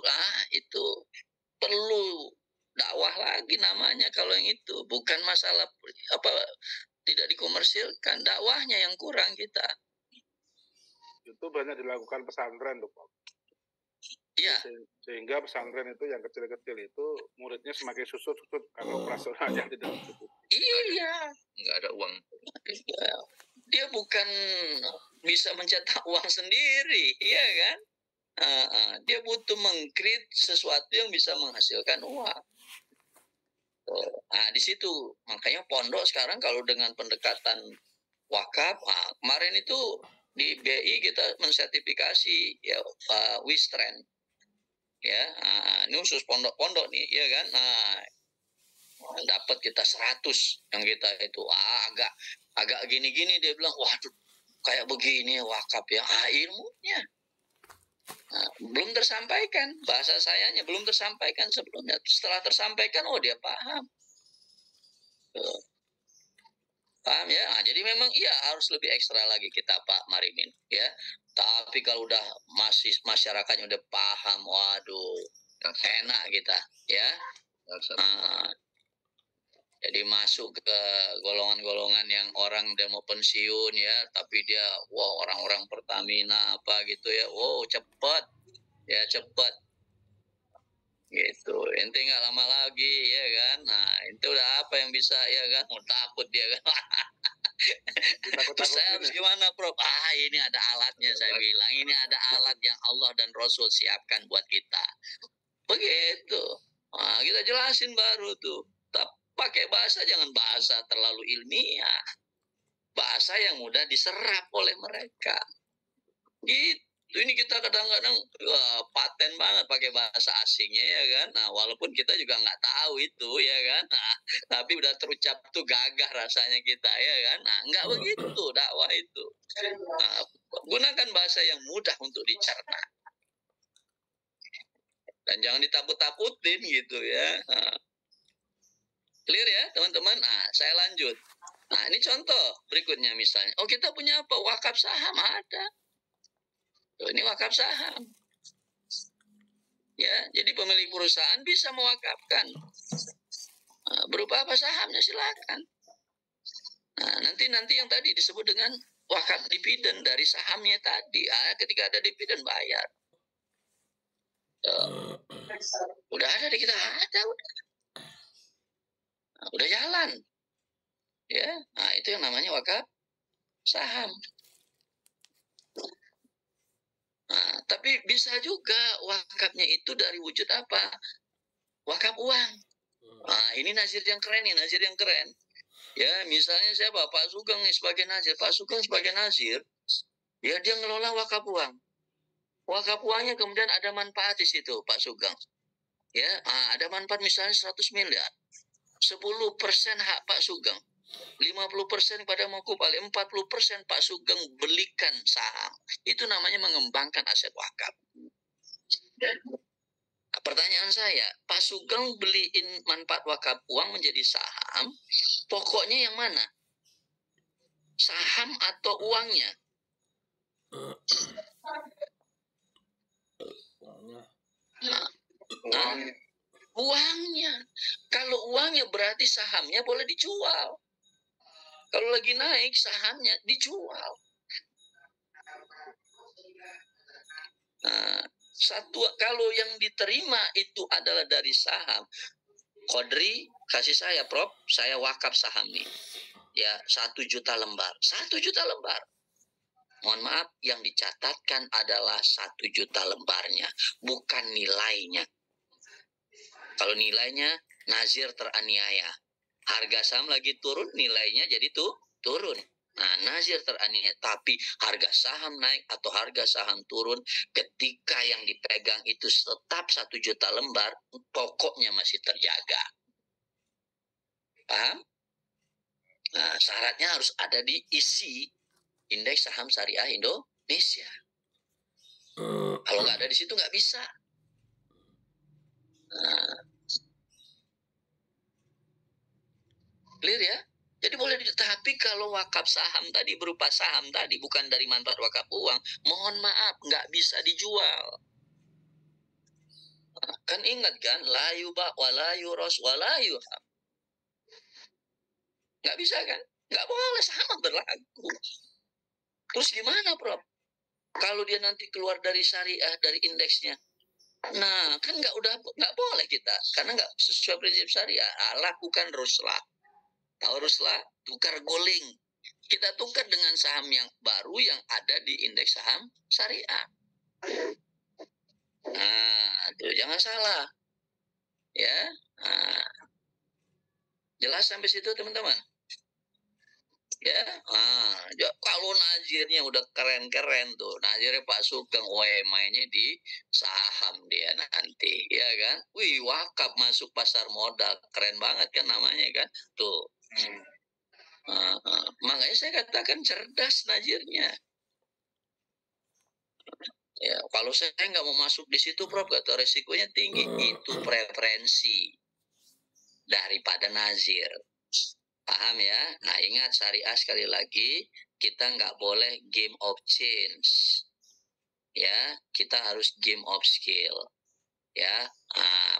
itu perlu dakwah lagi namanya kalau yang itu. Bukan masalah tidak dikomersilkan, dakwahnya yang kurang kita. Itu banyak dilakukan pesantren tuh Pak. Iya. Sehingga pesantren itu yang kecil-kecil itu muridnya semakin susut-susut karena operasionalnya tidak cukup. Iya. Nggak ada uang. Dia bukan bisa mencetak uang sendiri, iya kan? Dia butuh meng-create sesuatu yang bisa menghasilkan uang. Di situ makanya pondok sekarang kalau dengan pendekatan wakaf, kemarin itu di BI kita mensertifikasi ya Wistrend, ya, ini khusus pondok-pondok nih, ya kan? Dapat kita 100 yang kita itu, agak gini-gini dia bilang, waduh kayak begini wakaf ya, ilmunya. Belum tersampaikan, bahasa sayanya belum tersampaikan sebelumnya. Setelah tersampaikan, dia paham. Paham ya? Jadi memang iya harus lebih ekstra lagi kita Pak Marimin ya. Tapi kalau udah masyarakatnya udah paham, waduh, enak kita ya. Jadi masuk ke golongan-golongan yang orang udah mau pensiun ya, tapi dia orang-orang Pertamina apa gitu ya, cepat gitu. Ente nggak lama lagi ya kan. Itu udah apa yang bisa ya kan, takut dia kan. Terus saya harus gimana Prof? Ini ada alatnya, saya bilang ini ada alat yang Allah dan Rasul siapkan buat kita. Begitu. Kita jelasin baru tuh. Pakai bahasa, jangan bahasa terlalu ilmiah. Bahasa yang mudah diserap oleh mereka. Gitu. Ini kita kadang-kadang paten banget pakai bahasa asingnya ya kan. Walaupun kita juga nggak tahu itu ya kan. Tapi udah terucap tuh gagah rasanya kita ya kan. Nggak begitu dakwah itu. Gunakan bahasa yang mudah untuk dicerna. Dan jangan ditakut-takutin gitu ya. Nah, clear ya teman-teman? Nah, saya lanjut. Nah, ini contoh berikutnya misalnya. Oh, kita punya apa? Wakaf saham ada. Tuh, ini wakaf saham. Ya, jadi pemilik perusahaan bisa mewakafkan. Nah, berupa apa sahamnya silakan. Nah, nanti yang tadi disebut dengan wakaf dividen dari sahamnya tadi. Ketika ada dividen bayar. Udah ada di kita, ada udah. Nah, udah jalan. Ya, nah itu yang namanya wakaf saham. Nah, tapi bisa juga wakafnya itu dari wujud apa? Wakaf uang. Nah, ini nazir yang keren nih, nazir yang keren. Ya, misalnya siapa? Pak Sugeng nih sebagai nazir. Pak Sugeng sebagai nazir, ya dia ngelola wakaf uang. Wakaf uangnya kemudian ada manfaat di situ, Pak Sugeng. Ya, ada manfaat misalnya 100 miliar. 10% hak Pak Sugeng. 50% pada Mokupal, 40% Pak Sugeng belikan saham. Itu namanya mengembangkan aset wakaf. Nah, pertanyaan saya, Pak Sugeng beliin manfaat wakaf uang menjadi saham, pokoknya yang mana? Saham atau uangnya? Nah, uangnya. Kalau uangnya berarti sahamnya boleh dijual. Kalau lagi naik sahamnya dijual. Nah, kalau yang diterima itu adalah dari saham, Kodri kasih saya, Prof, saya wakaf saham nih. Ya, 1 juta lembar. 1 juta lembar. Mohon maaf, yang dicatatkan adalah 1 juta lembarnya, bukan nilainya. Kalau nilainya, nazir teraniaya. Harga saham lagi turun, nilainya jadi turun. Nah, nazir teraniaya. Tapi harga saham naik atau harga saham turun, ketika yang dipegang itu tetap 1 juta lembar, pokoknya masih terjaga. Paham? Nah, syaratnya harus ada di isi indeks saham syariah Indonesia. Kalau nggak ada di situ nggak bisa. Nah, clear ya? Jadi boleh, tapi kalau wakaf saham tadi berupa saham tadi bukan dari manfaat wakaf uang, mohon maaf nggak bisa dijual. Nah, kan ingat kan, la yubah wa la yuros wa la yuhab. Nggak bisa kan? Nggak boleh, sama berlaku. Terus gimana, Prof? Kalau dia nanti keluar dari syariah, dari indeksnya, nah kan nggak boleh kita, karena nggak sesuai prinsip syariah. Lakukan ruslah. Tahu ruslah? Tukar guling. Kita tukar dengan saham yang baru yang ada di indeks saham syariah. Nah, tuh jangan salah. Ya. Nah, jelas sampai situ teman-teman? Ya. Nah, kalau nazirnya udah keren-keren tuh. Nazirnya Pak Sugeng, mainnya di saham dia nanti, ya kan? Wih, wakaf masuk pasar modal. Keren banget kan namanya kan? Tuh. Makanya saya katakan cerdas nazirnya. Ya, kalau saya nggak mau masuk di situ, Prof, kata resikonya tinggi. Itu preferensi daripada nazir. Paham ya? Nah, ingat syariah sekali lagi, kita nggak boleh game of change. Ya, kita harus game of skill. Ya,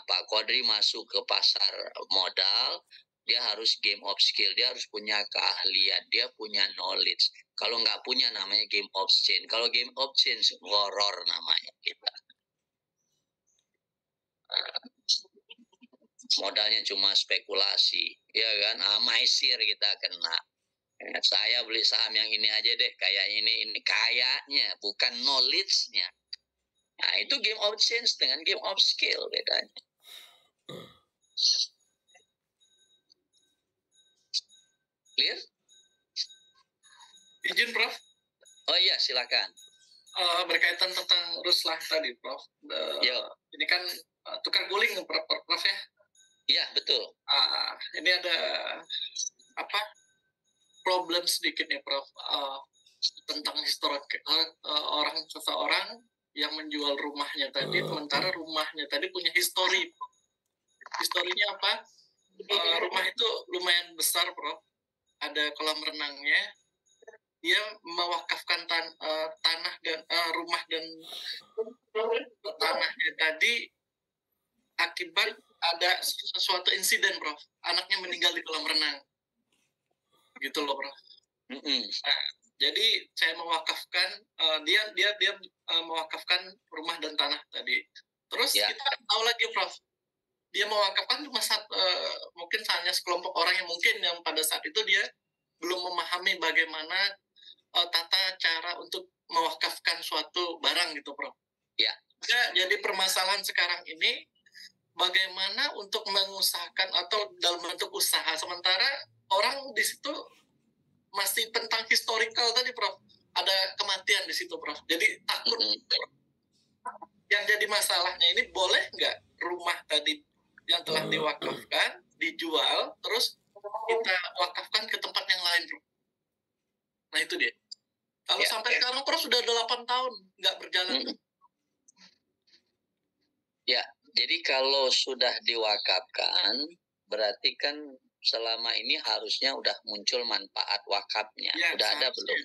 Pak Kodri masuk ke pasar modal, dia harus game of skill, dia harus punya keahlian, dia punya knowledge. Kalau nggak punya namanya game of change. Kalau game of change, horror namanya kita. Modalnya cuma spekulasi, ya kan? Maisir kita kena. Saya beli saham yang ini aja deh, kayak ini kayaknya, bukan knowledge-nya. Nah, itu game of change dengan game of skill bedanya. Clear? Izin, Prof. Oh iya, silakan. Berkaitan tentang ruslah tadi, Prof. Ini kan tukar guling, Prof ya? Iya, betul. Ini ada problem sedikit nih, Prof. Tentang historik seseorang yang menjual rumahnya tadi, sementara rumahnya tadi punya histori. Historinya apa? Rumah itu lumayan besar, Prof. Ada kolam renangnya. Dia mewakafkan tanah dan rumah dan tanahnya tadi akibat ada sesuatu insiden, Prof. Anaknya meninggal di kolam renang. Gitu loh, Prof. Nah, jadi saya mewakafkan dia mewakafkan rumah dan tanah tadi. Terus kita tahu lagi, Prof. Dia mewakafkan cuma mungkin hanya sekelompok orang yang pada saat itu dia belum memahami bagaimana tata cara untuk mewakafkan suatu barang gitu, Prof. Ya, jadi permasalahan sekarang ini bagaimana untuk mengusahakan atau dalam bentuk usaha, sementara orang di situ masih tentang historical tadi, Prof. Ada kematian di situ, Prof. Jadi takut. Yang jadi masalahnya ini, boleh nggak rumah tadi yang telah diwakafkan dijual, terus kita wakafkan ke tempat yang lain, Prof. Nah itu dia. Kalau sampai sekarang, Prof, sudah 8 tahun nggak berjalan. Ya, jadi kalau sudah diwakafkan, berarti kan selama ini harusnya udah muncul manfaat wakafnya. Ya, udah ada belum?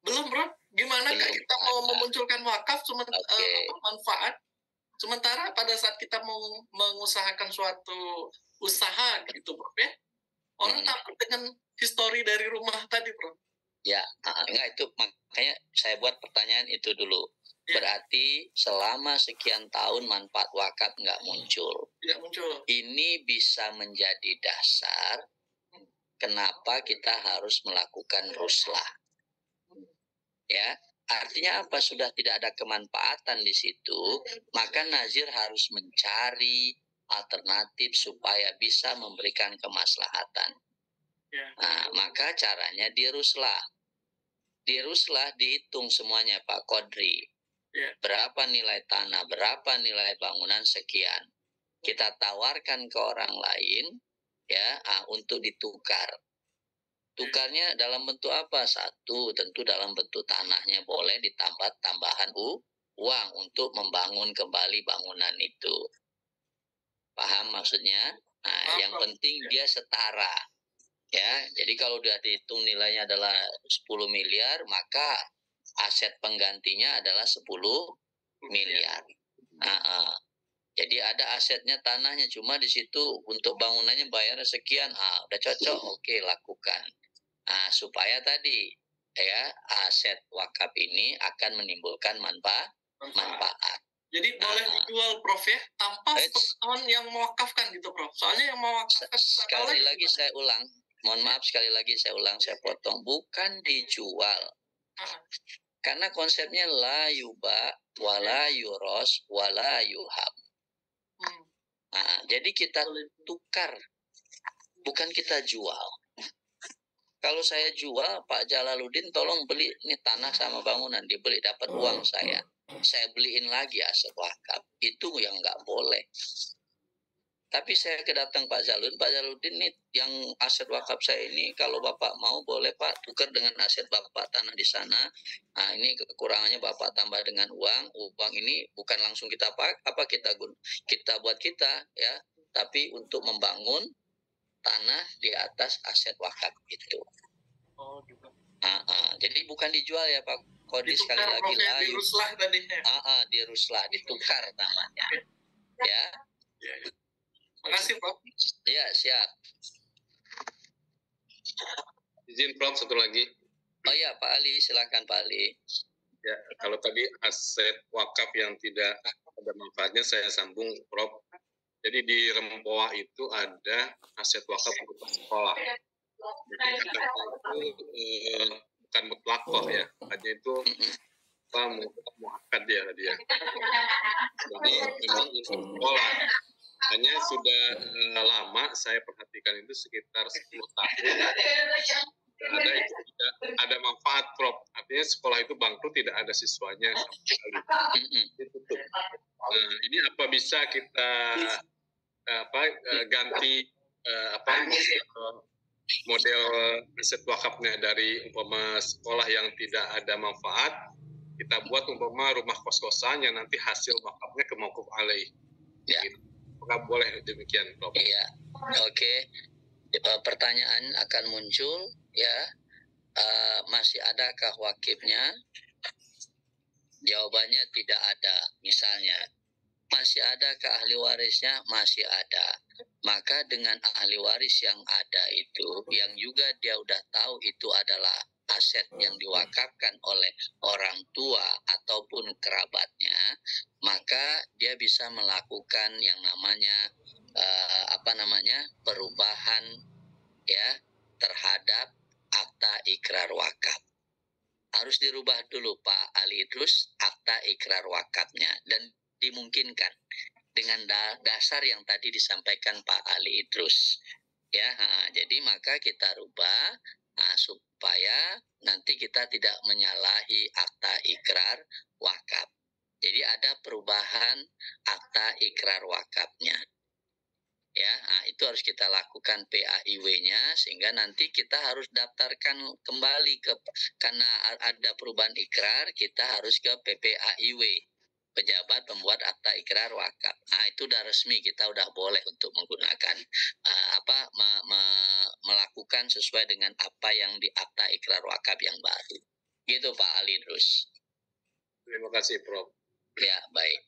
Belum, Bro. Gimana belum kita mau memunculkan wakaf manfaat, sementara pada saat kita mau mengusahakan suatu usaha gitu, Bro, ya? Orang takut dengan histori dari rumah tadi, Bro. Ya, enggak, itu makanya saya buat pertanyaan itu dulu. Berarti selama sekian tahun manfaat wakaf nggak muncul. Tidak muncul. Ini bisa menjadi dasar kenapa kita harus melakukan ruslah. Ya, artinya apa? Sudah tidak ada kemanfaatan di situ, maka nazir harus mencari alternatif supaya bisa memberikan kemaslahatan. Nah, maka caranya diruslah. Diruslah dihitung semuanya, Pak Kodri. Berapa nilai tanah, berapa nilai bangunan, sekian. Kita tawarkan ke orang lain ya untuk ditukar. Tukarnya dalam bentuk apa? Satu, tentu dalam bentuk tanahnya boleh ditambah tambahan uang untuk membangun kembali bangunan itu. Paham maksudnya? Nah, yang penting dia setara. Ya, jadi kalau sudah dihitung nilainya adalah 10 miliar, maka aset penggantinya adalah 10 miliar. Jadi ada asetnya tanahnya, cuma di situ untuk bangunannya bayarnya sekian. Udah cocok, oke, lakukan. Supaya tadi ya aset wakaf ini akan menimbulkan manfaat. Jadi boleh dijual, Prof, ya, tanpa sepengetahuan yang mewakafkan gitu, Prof. Soalnya yang mewakafkan sekali lagi saya ulang. Mohon maaf, sekali lagi saya ulang, saya potong. Bukan dijual. Karena konsepnya la yuba, wala yuros, wala yuhab. Jadi kita tukar, bukan kita jual. Kalau saya jual, Pak Jalaluddin tolong beli ini tanah sama bangunan, dibeli dapat uang saya beliin lagi aset wakaf. Itu yang nggak boleh. Tapi saya kedatang Pak Jalaluddin nih, yang aset wakaf saya ini kalau Bapak mau boleh Pak tukar dengan aset Bapak tanah di sana. Nah, ini kekurangannya Bapak tambah dengan uang. Uang ini bukan langsung kita kita buat kita ya, tapi untuk membangun tanah di atas aset wakaf itu. Jadi bukan dijual ya Pak Kodi, sekali lagi lah. Diruslah tadinya. Diruslah, ditukar namanya. Ya. Makasih, Prof. Ya, siap. Izin, Prof, satu lagi. Oh ya, Pak Ali, silakan Pak Ali. Ya, kalau tadi aset wakaf yang tidak ada manfaatnya, saya sambung, Prof. Jadi di Rempoa itu ada aset wakaf berupa sekolah. Jadi itu bukan mutlakoh ya, hanya itu muakkad ya tadi ya. Jadi memang untuk sekolah. Hanya sudah lama saya perhatikan itu sekitar 10 tahun. Ada manfaat, Prof. Artinya sekolah itu bangkrut, tidak ada siswanya sama sekali. Ditutup. Nah, ini apa bisa kita ganti model aset wakafnya dari umpama sekolah yang tidak ada manfaat kita buat umpama rumah kos-kosan yang nanti hasil wakafnya ke mauquf alaih. Ya. Gitu. Apakah boleh demikian, Prof? Iya, oke. Pertanyaan akan muncul, ya. Masih adakah wakifnya? Jawabannya tidak ada. Misalnya, masih adakah ahli warisnya? Masih ada. Maka dengan ahli waris yang ada itu, yang juga dia udah tahu itu adalah aset yang diwakafkan oleh orang tua ataupun kerabatnya, maka dia bisa melakukan yang namanya perubahan, ya, terhadap akta ikrar wakaf. Harus dirubah dulu Pak Ali Idrus akta ikrar wakafnya, dan dimungkinkan dengan dasar yang tadi disampaikan Pak Ali Idrus, ya. Jadi maka kita rubah supaya nanti kita tidak menyalahi akta ikrar wakaf. Jadi ada perubahan akta ikrar wakafnya, ya. Itu harus kita lakukan PAIW-nya, sehingga nanti kita harus daftarkan kembali karena ada perubahan ikrar, kita harus ke PPAIW, pejabat pembuat akta ikrar wakaf. Itu udah resmi, kita udah boleh untuk menggunakan melakukan sesuai dengan apa yang di akta ikrar wakaf yang baru. Gitu Pak Ali terus. Terima kasih, Prof. Ya, baik.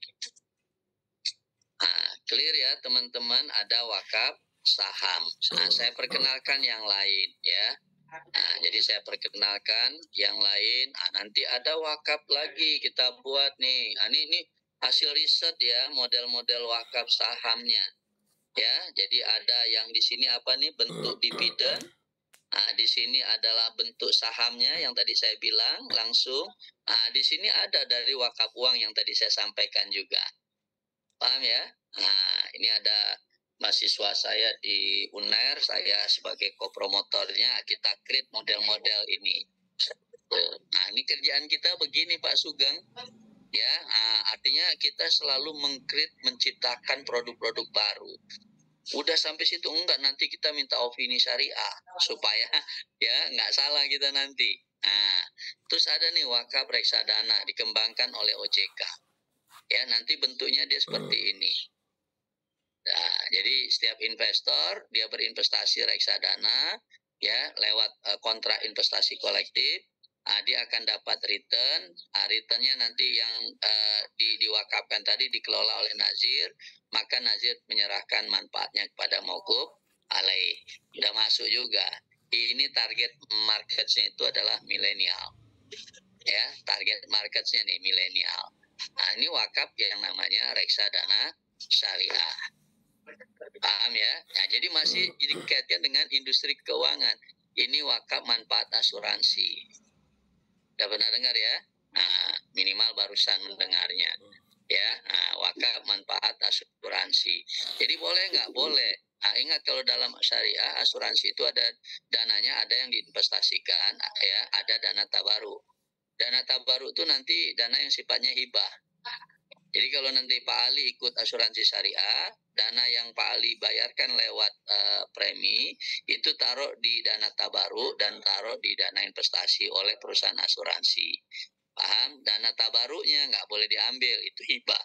Clear ya teman-teman, ada wakaf saham. Saya perkenalkan yang lain, ya. Jadi saya perkenalkan yang lain. Nanti ada wakaf lagi kita buat nih. Ini hasil riset ya, model-model wakaf sahamnya. Ya, jadi ada yang di sini apa nih, bentuk dividen. Di sini adalah bentuk sahamnya yang tadi saya bilang langsung. Di sini ada dari wakaf uang yang tadi saya sampaikan juga. Paham ya? Ini ada mahasiswa saya di UNER, saya sebagai kopromotornya, kita create model-model ini. Ini kerjaan kita begini Pak Sugeng. Ya, artinya kita selalu menciptakan produk-produk baru. Udah sampai situ enggak, nanti kita minta opini syariah supaya ya nggak salah kita nanti. Terus ada nih wakaf reksadana dikembangkan oleh OJK. Ya, nanti bentuknya dia seperti ini. Jadi setiap investor dia berinvestasi reksadana, ya, lewat kontrak investasi kolektif. Dia akan dapat return. Returnnya nanti yang diwakafkan tadi dikelola oleh nazir, maka nazir menyerahkan manfaatnya kepada mauquf alaih. Sudah masuk juga. Ini target marketnya itu adalah milenial. Ya, target marketnya nih milenial. Ini wakaf yang namanya reksadana syariah. Paham ya? Jadi masih dikaitkan dengan industri keuangan. Ini wakaf manfaat asuransi. Udah pernah dengar ya? Minimal barusan mendengarnya. Ya, wakaf manfaat asuransi. Jadi boleh nggak? Boleh. Ingat kalau dalam syariah asuransi itu ada dananya, ada yang diinvestasikan, ya, ada dana tabaruk. Dana tabaruk itu nanti dana yang sifatnya hibah. Jadi kalau nanti Pak Ali ikut asuransi syariah, dana yang Pak Ali bayarkan lewat premi itu taruh di dana tabaruk dan taruh di dana investasi oleh perusahaan asuransi. Paham? Dana tabaruknya nggak boleh diambil, itu hibah.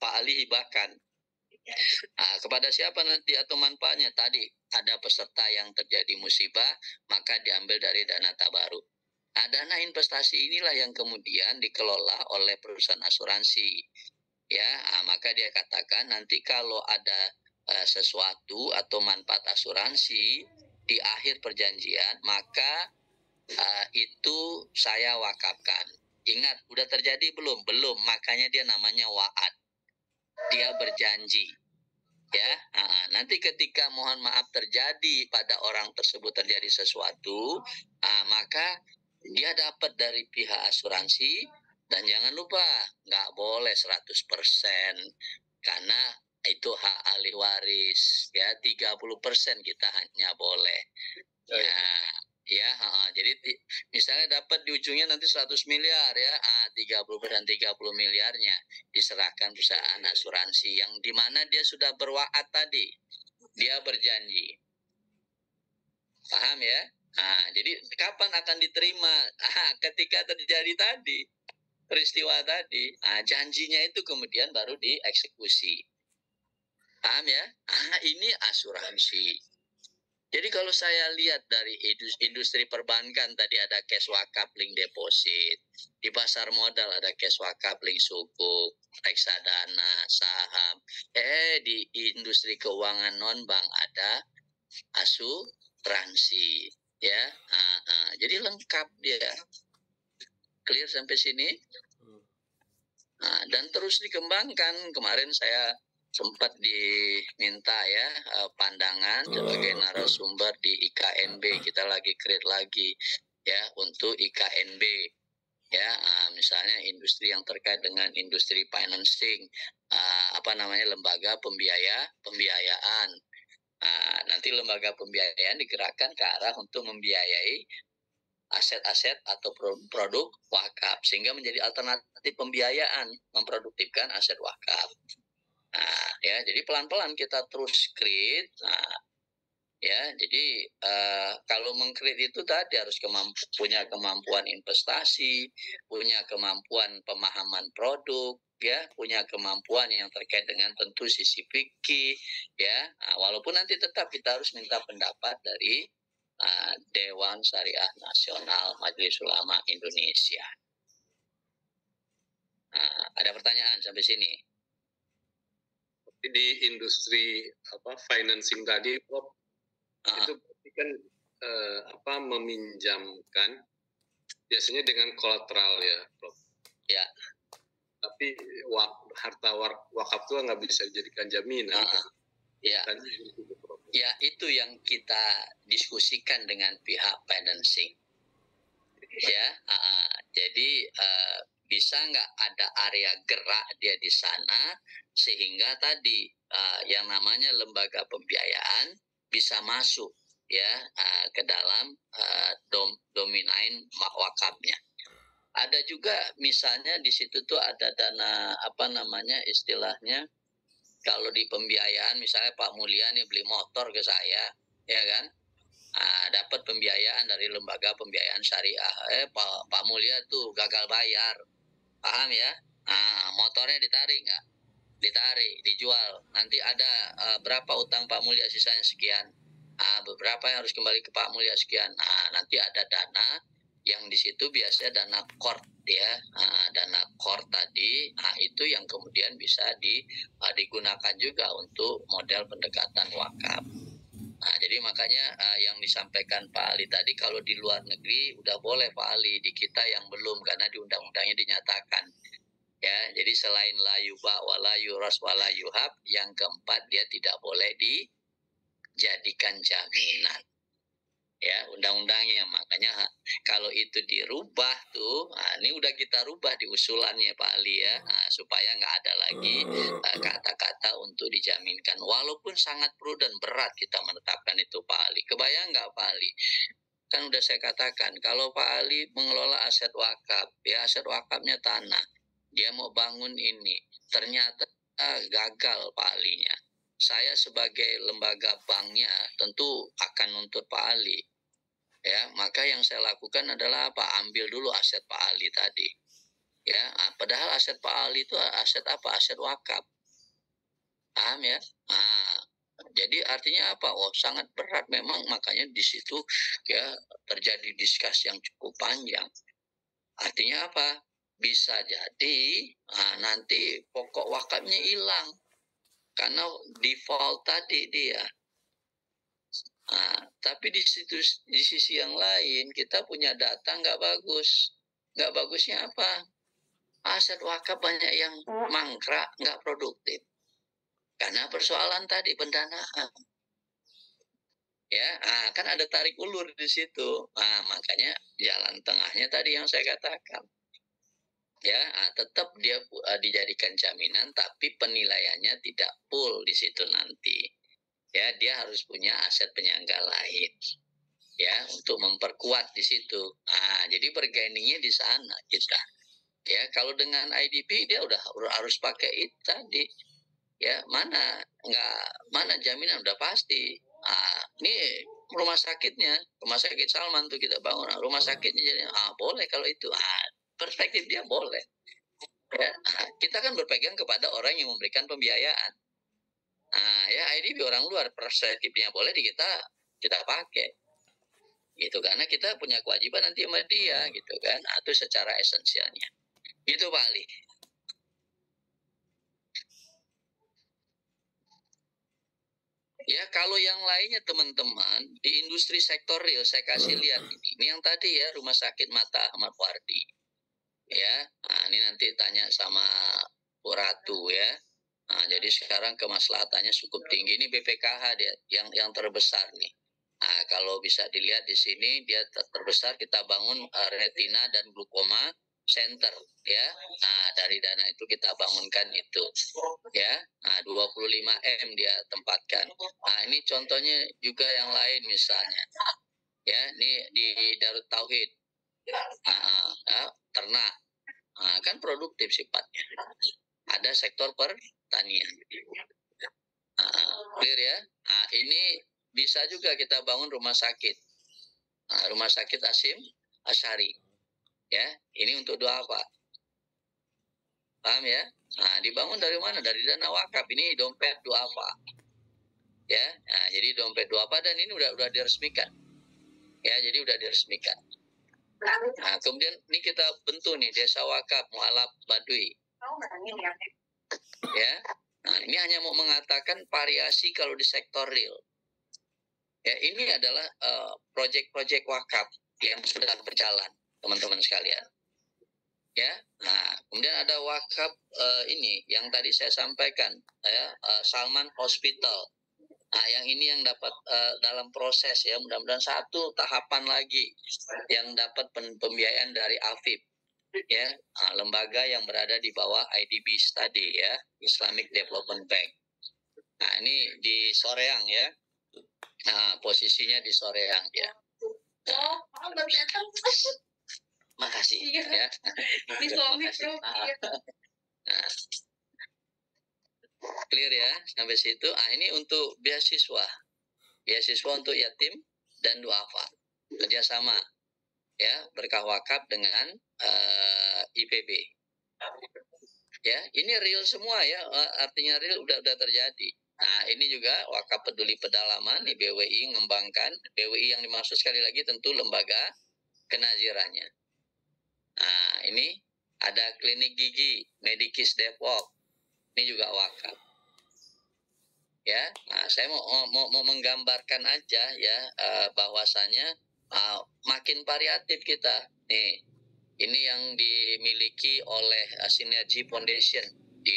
Pak Ali hibahkan. Kepada siapa nanti atau manfaatnya? Tadi ada peserta yang terjadi musibah, maka diambil dari dana tabaruk. Dana investasi inilah yang kemudian dikelola oleh perusahaan asuransi. Ya, maka dia katakan nanti kalau ada sesuatu atau manfaat asuransi di akhir perjanjian, maka itu saya wakafkan. Ingat, udah terjadi belum? Belum, makanya dia namanya wa'ad. Dia berjanji. Ya, nanti ketika mohon maaf terjadi pada orang tersebut terjadi sesuatu, maka dia dapat dari pihak asuransi. Dan jangan lupa, nggak boleh 100%, karena itu hak ahli waris. Ya, 30% kita hanya boleh. Jadi misalnya dapat di ujungnya nanti 100 miliar ya, 30% 30 miliarnya diserahkan perusahaan asuransi yang dimana dia sudah berwa'ad tadi, dia berjanji. Paham ya? Jadi kapan akan diterima? Ketika terjadi tadi. peristiwa tadi. Janjinya itu kemudian baru dieksekusi. Paham ya? Ini asuransi. Jadi kalau saya lihat dari industri perbankan tadi ada cash coupling deposit, di pasar modal ada cash coupling sukuk, reksadana, saham, di industri keuangan non bank ada asuransi, ya. Jadi lengkap dia. Clear sampai sini? Dan terus dikembangkan. Kemarin saya sempat diminta ya pandangan sebagai narasumber di IKNB. Kita lagi create lagi ya untuk IKNB ya, misalnya industri yang terkait dengan industri financing, lembaga pembiayaan. Nanti lembaga pembiayaan digerakkan ke arah untuk membiayai aset-aset atau produk wakaf sehingga menjadi alternatif pembiayaan memproduktifkan aset wakaf. Ya, jadi pelan-pelan kita terus create. Ya, jadi kalau meng-create itu tadi harus punya kemampuan investasi, punya kemampuan pemahaman produk, ya, punya kemampuan yang terkait dengan tentu sisi fikih, ya. Walaupun nanti tetap kita harus minta pendapat dari Dewan Syariah Nasional Majelis Ulama Indonesia. Ada pertanyaan sampai sini? Di industri financing tadi, Prof, itu berarti kan meminjamkan biasanya dengan kolateral ya, Prof. Ya. Tapi harta wakaf itu nggak bisa dijadikan jaminan. Ya. Ya, itu yang kita diskusikan dengan pihak financing. Ya, jadi bisa nggak ada area gerak dia di sana sehingga tadi yang namanya lembaga pembiayaan bisa masuk ya ke dalam domain wakafnya. Ada juga misalnya di situ tuh ada dana istilahnya kalau di pembiayaan misalnya Pak Mulya nih beli motor ke saya, ya kan? Dapat pembiayaan dari lembaga pembiayaan syariah. Pak Mulya tuh gagal bayar. Paham ya? Motornya ditarik nggak? Ditarik, dijual. Nanti ada berapa utang Pak Mulya sisanya sekian. Beberapa yang harus kembali ke Pak Mulya sekian. Nanti ada dana yang di situ biasanya dana kort ya. Dana kort tadi, itu yang kemudian bisa digunakan juga untuk model pendekatan wakaf. Jadi makanya yang disampaikan Pak Ali tadi kalau di luar negeri udah boleh Pak Ali, di kita yang belum karena di undang-undangnya dinyatakan ya. Jadi selain la yuba wa la yuras wa la yuhab, yang keempat dia tidak boleh dijadikan jaminan. Ya, undang-undangnya. Makanya kalau itu dirubah tuh, ini udah kita rubah di usulannya Pak Ali ya, supaya nggak ada lagi kata-kata untuk dijaminkan. Walaupun sangat prudent, berat kita menetapkan itu Pak Ali. Kebayang nggak Pak Ali? Kan udah saya katakan, kalau Pak Ali mengelola aset wakaf, ya aset wakafnya tanah, dia mau bangun ini, ternyata gagal Pak Alinya. Saya sebagai lembaga banknya tentu akan nuntut Pak Ali. Ya, maka yang saya lakukan adalah ambil dulu aset Pak Ali tadi. Ya, padahal aset Pak Ali itu aset apa? Aset wakaf. Paham ya? Jadi artinya apa? Sangat berat memang, makanya di situ ya terjadi diskusi yang cukup panjang. Artinya apa? Bisa jadi nanti pokok wakafnya hilang. Karena default tadi dia. Tapi di sisi yang lain kita punya data nggak bagus. Nggak bagusnya apa? Aset wakaf banyak yang mangkrak, nggak produktif. Karena persoalan tadi pendanaan. Ya, kan ada tarik ulur di situ. Makanya jalan tengahnya tadi yang saya katakan. Ya, tetap dia dijadikan jaminan, tapi penilaiannya tidak full di situ nanti. Ya, dia harus punya aset penyangga lain. Ya, untuk memperkuat di situ. Jadi bergainingnya di sana kita. Ya, kalau dengan IDP dia udah harus pakai itu tadi. Ya, mana jaminan udah pasti. Ini rumah sakitnya, rumah sakit Salman tuh kita bangun. Rumah sakitnya jadi boleh kalau itu. perspektif dia boleh. Ya, kita kan berpegang kepada orang yang memberikan pembiayaan. Nah, ya IDB orang luar, perspektifnya boleh kita pakai. Gitu, karena kita punya kewajiban nanti sama dia, gitu kan. Itu secara esensialnya. Gitu Pak Ali. Ya, kalau yang lainnya teman-teman, di industri sektor real, saya kasih lihat ini. Ini yang tadi ya, Rumah Sakit Mata Ahmad Wardi. Ya, nah, ini nanti tanya sama Bu Ratu ya. Nah, jadi sekarang kemaslahatannya cukup tinggi. Ini BPKH dia yang terbesar nih. Nah, kalau bisa dilihat di sini dia terbesar, kita bangun retina dan glukoma center ya. Nah, dari dana itu kita bangunkan itu ya. Nah, 25M dia tempatkan. Nah, ini contohnya juga yang lain misalnya. Ya, ini di Darut Tauhid. Ternak. Nah, kan produktif sifatnya. Ada sektor pertanian. Clear ya? Nah, ini bisa juga kita bangun rumah sakit. Nah, rumah sakit Hasyim Asy'ari. Ya, ini untuk duafa. Paham ya? Nah, dibangun dari mana? Dari dana wakaf. Ini dompet duafa. Ya, nah, jadi dompet duafa dan ini udah diresmikan. Ya, jadi udah diresmikan. Nah, kemudian ini kita bentuk nih desa wakaf mualaf Baduy. Ya, nah, ini hanya mau mengatakan variasi kalau di sektor real. Ya, ini adalah proyek-proyek wakaf yang sudah berjalan, teman-teman sekalian. Ya, nah, kemudian ada wakaf ini yang tadi saya sampaikan, ya, Salman Hospital. Nah, yang ini yang dapat dalam proses ya, mudah-mudahan satu tahapan lagi yang dapat pembiayaan dari AFIP. Ya, lembaga yang berada di bawah IDB tadi ya, Islamic Development Bank. Nah, ini di Soreang ya. Nah, posisinya di Soreang ya. Makasih ya. Ini suami bro. Nah, clear ya sampai situ. Ah, ini untuk beasiswa untuk yatim dan duafa, kerjasama ya, berkah wakaf dengan IPB. Ya, ini real semua ya, artinya real udah terjadi. Nah, ini juga wakaf peduli pedalaman nih, BWI mengembangkan. BWI yang dimaksud sekali lagi tentu lembaga kenazirannya. Nah, ini ada klinik gigi Medikis Depok. Ini juga wakaf. Ya, nah, saya mau menggambarkan aja ya, bahwasanya makin variatif kita. Nih, ini yang dimiliki oleh Synergy Foundation di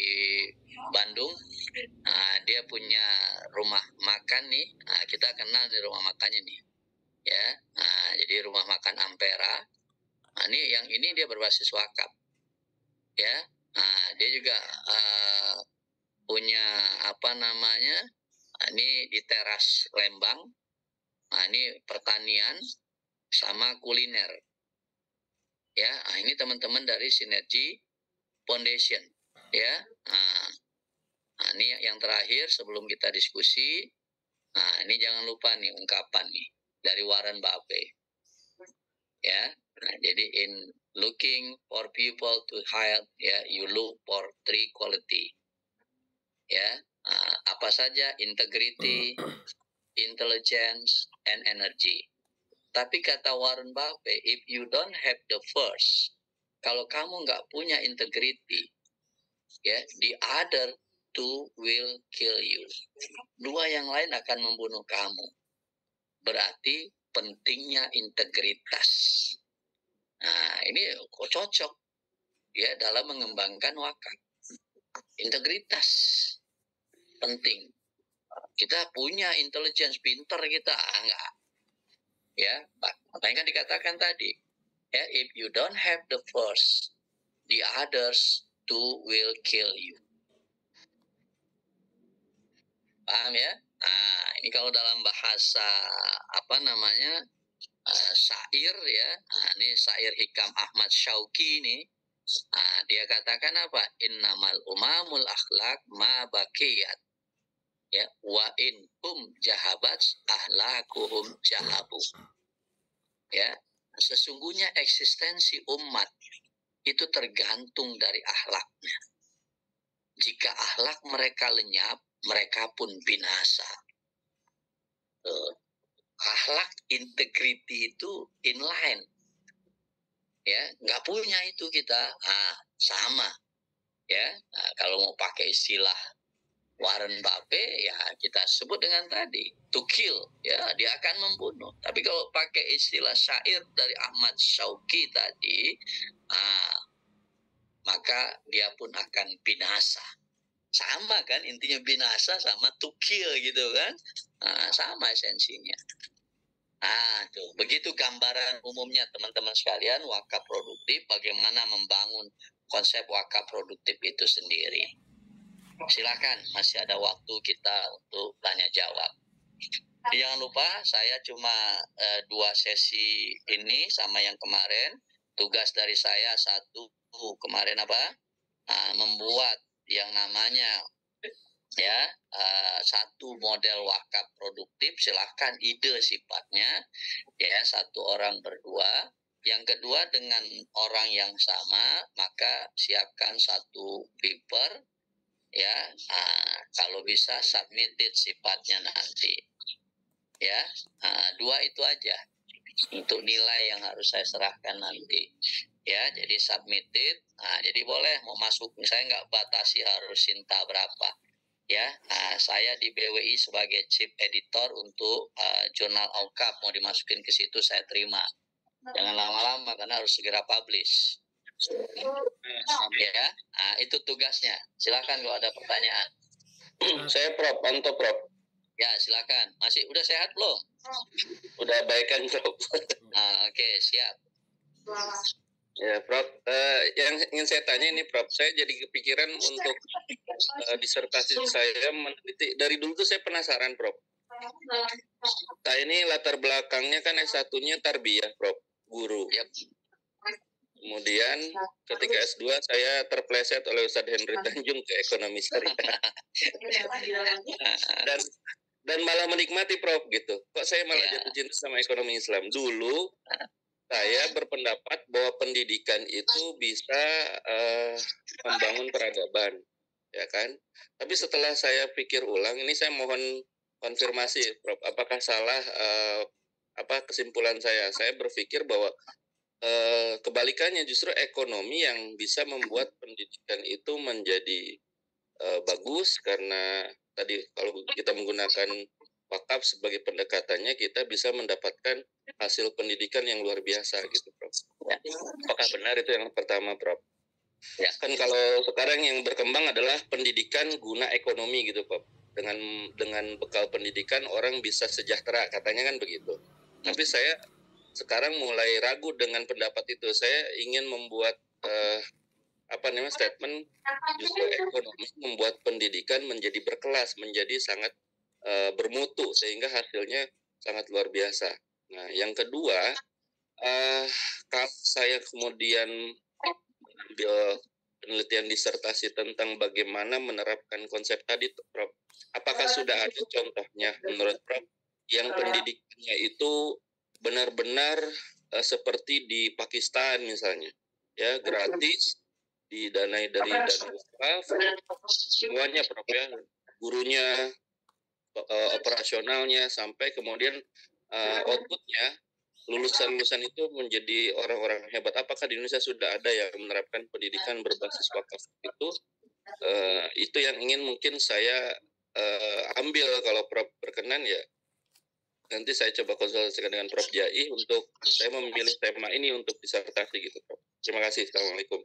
Bandung. Nah, dia punya rumah makan nih. Nah, kita kenal di rumah makannya nih. Ya, nah, jadi rumah makan Ampera. Nah, ini dia berbasis wakaf. Ya, nah, dia juga punya apa namanya? Nah, ini di teras Lembang. Nah, ini pertanian sama kuliner. Ya, nah, ini teman-teman dari Synergy Foundation. Ya, nah, ini yang terakhir sebelum kita diskusi. Nah, ini jangan lupa nih ungkapan nih dari Warren Buffett. Ya, nah, jadi in looking for people to help, ya, you look for three quality. Ya, apa saja? Integrity, intelligence, and energy. Tapi kata Warren Buffett, if you don't have the first, kalau kamu nggak punya integrity, ya, the other two will kill you. Dua yang lain akan membunuh kamu. Berarti pentingnya integritas. Nah, ini kok cocok ya dalam mengembangkan wakaf. Integritas penting. Kita punya intelligence, pinter kita enggak. Ya, makanya kan dikatakan tadi, ya, if you don't have the first, the others two will kill you. Paham ya? Nah, ini kalau dalam bahasa apa namanya, syair ya. Nah, ini syair Hikam Ahmad Syauqi ini. Nah, dia katakan apa? Innamal umamul akhlak ma baqiyat. Ya, wa in hum jahabat ahlakuhum jahabu. Ya, sesungguhnya eksistensi umat itu tergantung dari akhlaknya. Jika akhlak mereka lenyap, mereka pun binasa. Akhlak integriti itu inline, ya, nggak punya itu kita. Sama, ya. Kalau mau pakai istilah Warren Buffett, ya kita sebut dengan tadi, to kill, ya, dia akan membunuh. Tapi kalau pakai istilah syair dari Ahmad Syauqi tadi, maka dia pun akan binasa. Sama kan, intinya binasa sama to kill gitu kan, sama esensinya. Tuh, begitu gambaran umumnya teman-teman sekalian, wakaf produktif, bagaimana membangun konsep wakaf produktif itu sendiri. Silakan, masih ada waktu kita untuk tanya jawab. Jangan lupa, saya cuma 2 sesi ini sama yang kemarin. Tugas dari saya satu kemarin membuat yang namanya satu model wakaf produktif. Silakan ide sifatnya, ya, 1 orang berdua. Yang kedua dengan orang yang sama, maka siapkan 1 paper, ya, kalau bisa submitted sifatnya nanti, ya. 2 itu aja untuk nilai yang harus saya serahkan nanti, ya. Jadi submitted, jadi boleh mau masuk, saya nggak batasi harus cinta berapa, ya. Saya di BWI sebagai chief editor untuk jurnal Aukap, mau dimasukin ke situ saya terima. Jangan lama-lama karena harus segera publish. Ya, itu tugasnya. Silakan kalau ada pertanyaan. Saya Prof, Anto Prof. Ya, silakan. Masih udah sehat belum? Udah baik kan Prof? Oke, siap. Ya Prof, yang ingin saya tanya ini Prof, saya jadi kepikiran untuk disertasi saya meneliti. Dari dulu tuh saya penasaran Prof. Saya ini latar belakangnya kan S1-nya tarbiyah Prof, guru. Yep. Kemudian ketika S2 saya terpleset oleh Ustadz Henry Tanjung ke ekonomi syariah. dan malah menikmati Prof gitu. Kok saya malah jatuh cinta sama ekonomi Islam. Dulu saya berpendapat bahwa pendidikan itu bisa membangun peradaban, ya kan? Tapi setelah saya pikir ulang, ini saya mohon konfirmasi Prof, apakah salah kesimpulan saya? Saya berpikir bahwa kebalikannya, justru ekonomi yang bisa membuat pendidikan itu menjadi bagus, karena tadi kalau kita menggunakan wakaf sebagai pendekatannya, kita bisa mendapatkan hasil pendidikan yang luar biasa gitu Prof. Apakah benar itu yang pertama Prof? Ya, kan kalau sekarang yang berkembang adalah pendidikan guna ekonomi gitu Prof. Dengan bekal pendidikan orang bisa sejahtera, katanya kan begitu. Tapi saya sekarang mulai ragu dengan pendapat itu. Saya ingin membuat statement, justru ekonomi membuat pendidikan menjadi berkelas, menjadi sangat bermutu, sehingga hasilnya sangat luar biasa. Nah, yang kedua, kalau saya kemudian mengambil penelitian disertasi tentang bagaimana menerapkan konsep tadi, Prof, apakah sudah ada contohnya menurut Prof yang pendidikannya itu benar-benar seperti di Pakistan misalnya, ya, gratis, didanai dari dana wakaf, semuanya Prof, ya, gurunya, operasionalnya, sampai kemudian outputnya lulusan-lulusan itu menjadi orang-orang hebat. Apakah di Indonesia sudah ada yang menerapkan pendidikan berbasis wakaf itu? Itu yang ingin mungkin saya ambil. Kalau Prof berkenan, ya nanti saya coba konsultasikan dengan Prof Jai untuk saya memilih tema ini untuk disertasi gitu Prof. Terima kasih. Assalamualaikum.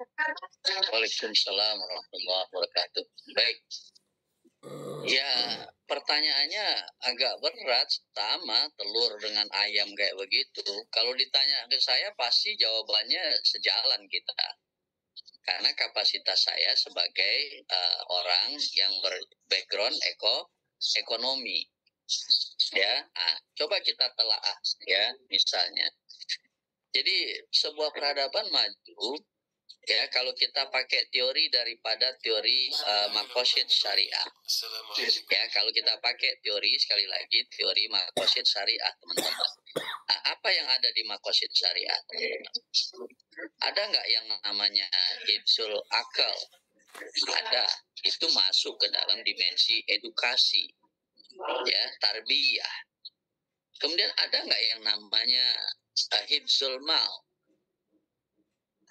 Waalaikumsalam warahmatullahi wabarakatuh. Baik. Ya, pertanyaannya agak berat, sama telur dengan ayam kayak begitu. Kalau ditanya ke saya, pasti jawabannya sejalan kita. Karena kapasitas saya sebagai orang yang berbackground ekonomi. Ya, coba kita telaah, ya, misalnya. Jadi sebuah peradaban maju Ya, kalau kita pakai teori daripada teori maqasid syariah. Ya, kalau kita pakai teori, sekali lagi teori maqasid syariah, teman-teman. Nah, apa yang ada di maqasid syariah? Ada nggak yang namanya hifzul akal? Ada. Itu masuk ke dalam dimensi edukasi, ya, tarbiyah. Kemudian ada nggak yang namanya hifzul mal?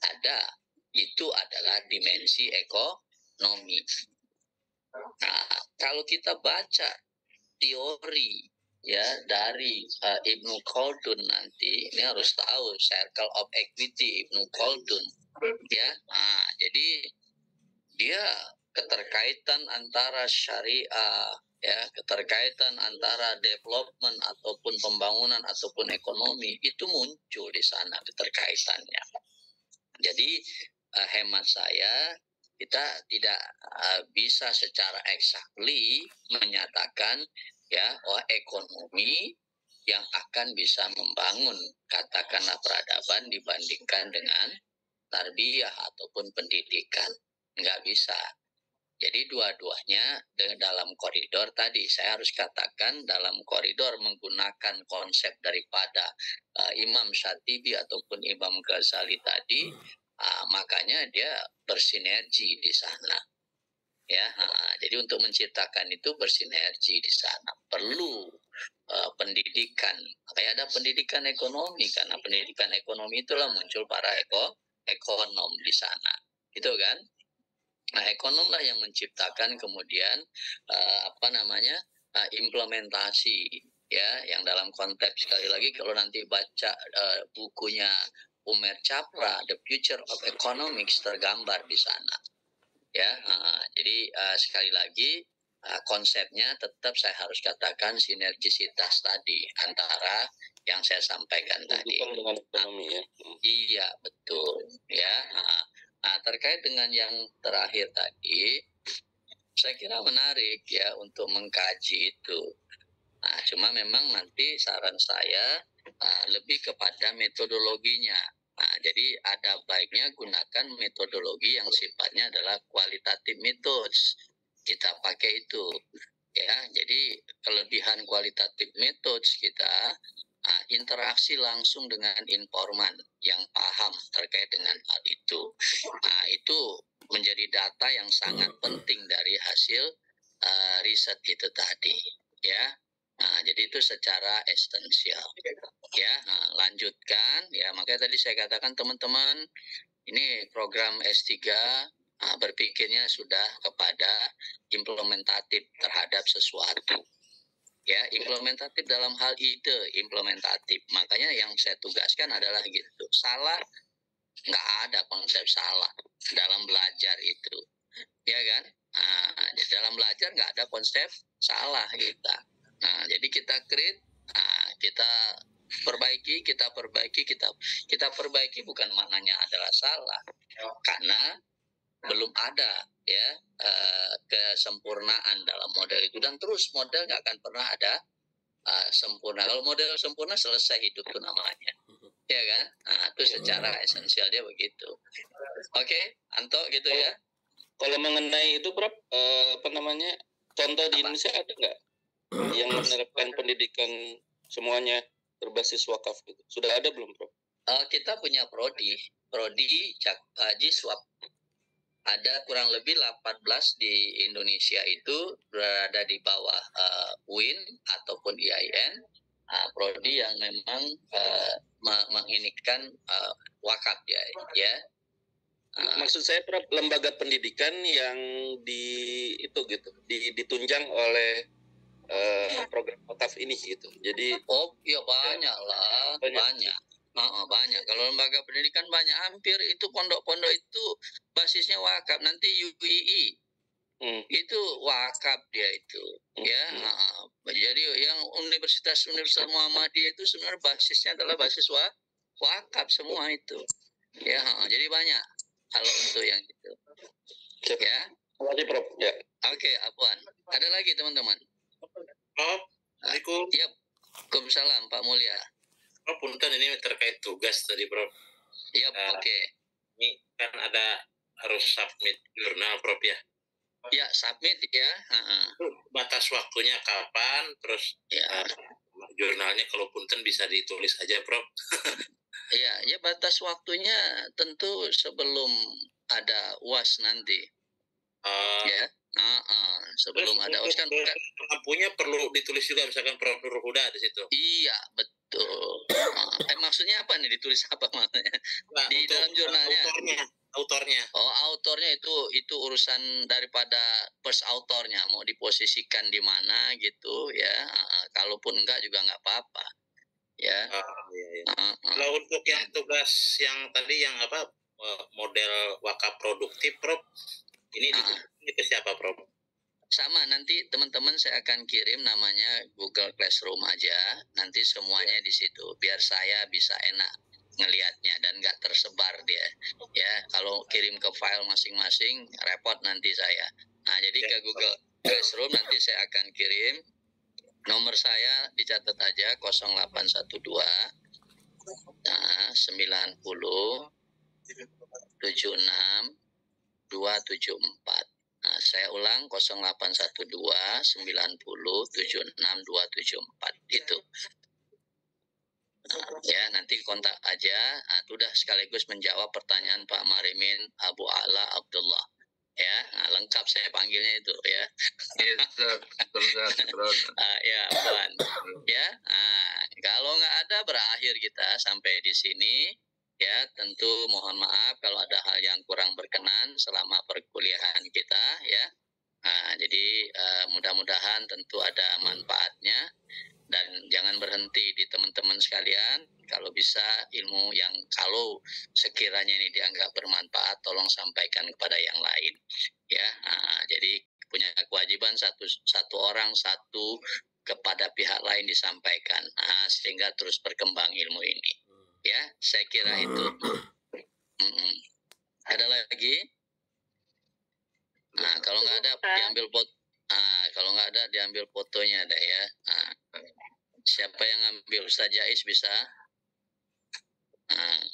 Ada. Itu adalah dimensi ekonomi. Nah, kalau kita baca teori ya dari Ibnu Khaldun nanti, ini harus tahu circle of equity Ibnu Khaldun, ya. Nah, jadi dia keterkaitan antara syariah, ya, keterkaitan antara development ataupun pembangunan ataupun ekonomi itu muncul di sana keterkaitannya. Jadi hemat saya, kita tidak bisa secara exactly menyatakan ya ekonomi yang akan bisa membangun katakanlah peradaban dibandingkan dengan tarbiyah ataupun pendidikan. Nggak bisa. Jadi dua-duanya dalam koridor tadi, saya harus katakan dalam koridor menggunakan konsep daripada Imam Syatibi ataupun Imam Ghazali tadi, makanya dia bersinergi di sana. Ya, jadi untuk menciptakan itu bersinergi di sana. Perlu pendidikan, kayak ada pendidikan ekonomi, karena pendidikan ekonomi itulah muncul para ekonom di sana. Gitu kan? Nah, ekonom lah yang menciptakan kemudian implementasi, ya, yang dalam konteks sekali lagi kalau nanti baca bukunya Umer Chapra, The Future of Economics, tergambar di sana. Ya, jadi sekali lagi konsepnya tetap saya harus katakan sinergisitas tadi antara yang saya sampaikan tadi. Dengan ekonomi, ya. Iya, betul. Ya. Nah, terkait dengan yang terakhir tadi, saya kira menarik ya untuk mengkaji itu. Nah, cuma memang nanti saran saya lebih kepada metodologinya. Nah, jadi ada baiknya gunakan metodologi yang sifatnya adalah qualitative methods. Kita pakai itu. Ya, jadi kelebihan qualitative methods kita interaksi langsung dengan informan yang paham terkait dengan hal itu. Nah, itu menjadi data yang sangat penting dari hasil riset itu tadi, ya. Nah, jadi itu secara esensial, ya. Nah, lanjutkan, ya. Makanya tadi saya katakan teman-teman, ini program S3 berpikirnya sudah kepada implementatif terhadap sesuatu. Ya, implementatif dalam hal ide, implementatif. Makanya yang saya tugaskan adalah gitu. Salah, nggak ada konsep salah dalam belajar itu. Ya kan? Nah, dalam belajar nggak ada konsep salah kita. Nah, jadi kita create, kita perbaiki, kita perbaiki bukan maknanya adalah salah. Karena belum ada ya kesempurnaan dalam model itu, dan terus model nggak akan pernah ada sempurna. Kalau model sempurna selesai hidup itu namanya, ya kan? Nah, itu secara esensial dia begitu. Oke, Anto gitu ya. Kalau mengenai itu, Prof, contoh di Indonesia ada nggak yang menerapkan pendidikan semuanya berbasis wakaf gitu? Sudah ada belum, Prof? Kita punya prodi Jiswap. Ada kurang lebih 18 di Indonesia itu berada di bawah UIN ataupun IAIN, prodi yang memang menginikan wakaf ya. Maksud saya, Prof, lembaga pendidikan yang ditunjang oleh program wakaf ini gitu. Jadi ya banyak lah, banyak. Banyak. Kalau lembaga pendidikan banyak, hampir itu pondok-pondok itu basisnya wakaf. Nanti UII itu wakaf dia itu, ya. Jadi yang Universitas Muhammadiyah itu sebenarnya basisnya adalah basis wakaf semua itu, ya. Jadi banyak kalau untuk yang itu, ya. Terima kasih, Prof. Ya. Oke, Afwan. Ada lagi teman-teman? Assalamualaikum. Ya, Waalaikumsalam Pak Mulya. Punten ini terkait tugas tadi, Prof. Iya, oke. Ini kan ada harus submit jurnal, Prof ya. Ya, submit ya. Batas waktunya kapan, terus ya. Jurnalnya kalau punten bisa ditulis aja, Prof. Ya batas waktunya tentu sebelum ada UAS nanti. Ya. Sebelum ada UAS kan pengampunya perlu ditulis juga, misalkan Prof Nur Huda di situ. Iya, betul. Maksudnya apa nih, ditulis apa maksudnya? Nah, di dalam jurnalnya. Autornya. Autornya itu urusan daripada first autornya, mau diposisikan di mana gitu ya. Kalaupun enggak juga enggak apa-apa. Ya. Iya. Kalau untuk yang tugas yang tadi yang apa model wakaf produktif, Prof, ini ke siapa, Prof? Sama, nanti teman-teman saya akan kirim namanya Google Classroom aja, nanti semuanya di situ biar saya bisa enak ngelihatnya dan nggak tersebar dia. Ya, kalau kirim ke file masing-masing repot nanti saya. Nah, jadi ke Google Classroom nanti saya akan kirim. Nomor saya dicatat aja 0812 90 76 274. Nah, saya ulang 0812 90 76 274 itu. Ya, nanti kontak aja. Sudah sekaligus menjawab pertanyaan Pak Marimin Abu Ala Abdullah. Ya, lengkap saya panggilnya itu ya. Ya, Puan. Ya, kalau nggak ada berakhir kita sampai di sini. Ya, tentu mohon maaf kalau ada hal yang kurang berkenan selama perkuliahan kita ya. Jadi mudah-mudahan tentu ada manfaatnya dan jangan berhenti di teman-teman sekalian. Kalau bisa ilmu yang kalau sekiranya ini dianggap bermanfaat, tolong sampaikan kepada yang lain ya. Jadi punya kewajiban satu orang satu kepada pihak lain disampaikan sehingga terus berkembang ilmu ini. Ya, saya kira itu. Ada lagi? Kalau nggak ada diambil foto. Kalau nggak ada diambil fotonya ada ya. Siapa yang ngambil? Ustaz Jais bisa?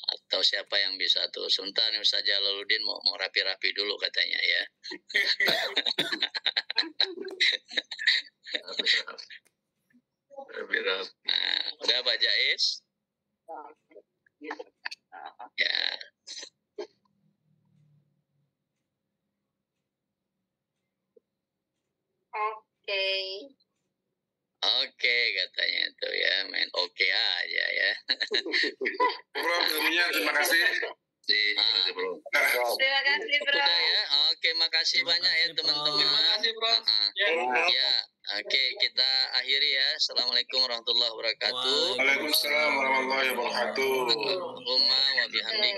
Atau siapa yang bisa tuh? Sebentar nih Ustaz Jalaluddin mau rapi-rapi dulu katanya ya. Udah Pak Jais? Ya. Oke katanya itu ya, main oke aja ya. Prof, terima kasih. Terima kasih, Bro. Udah ya, oke, makasih banyak ya teman-teman. Terima kasih, Prof. Ya, oke, kita akhiri ya. Assalamualaikum warahmatullahi wabarakatuh. Waalaikumsalam warahmatullahi wabarakatuh. Allahumma wa bihamdika.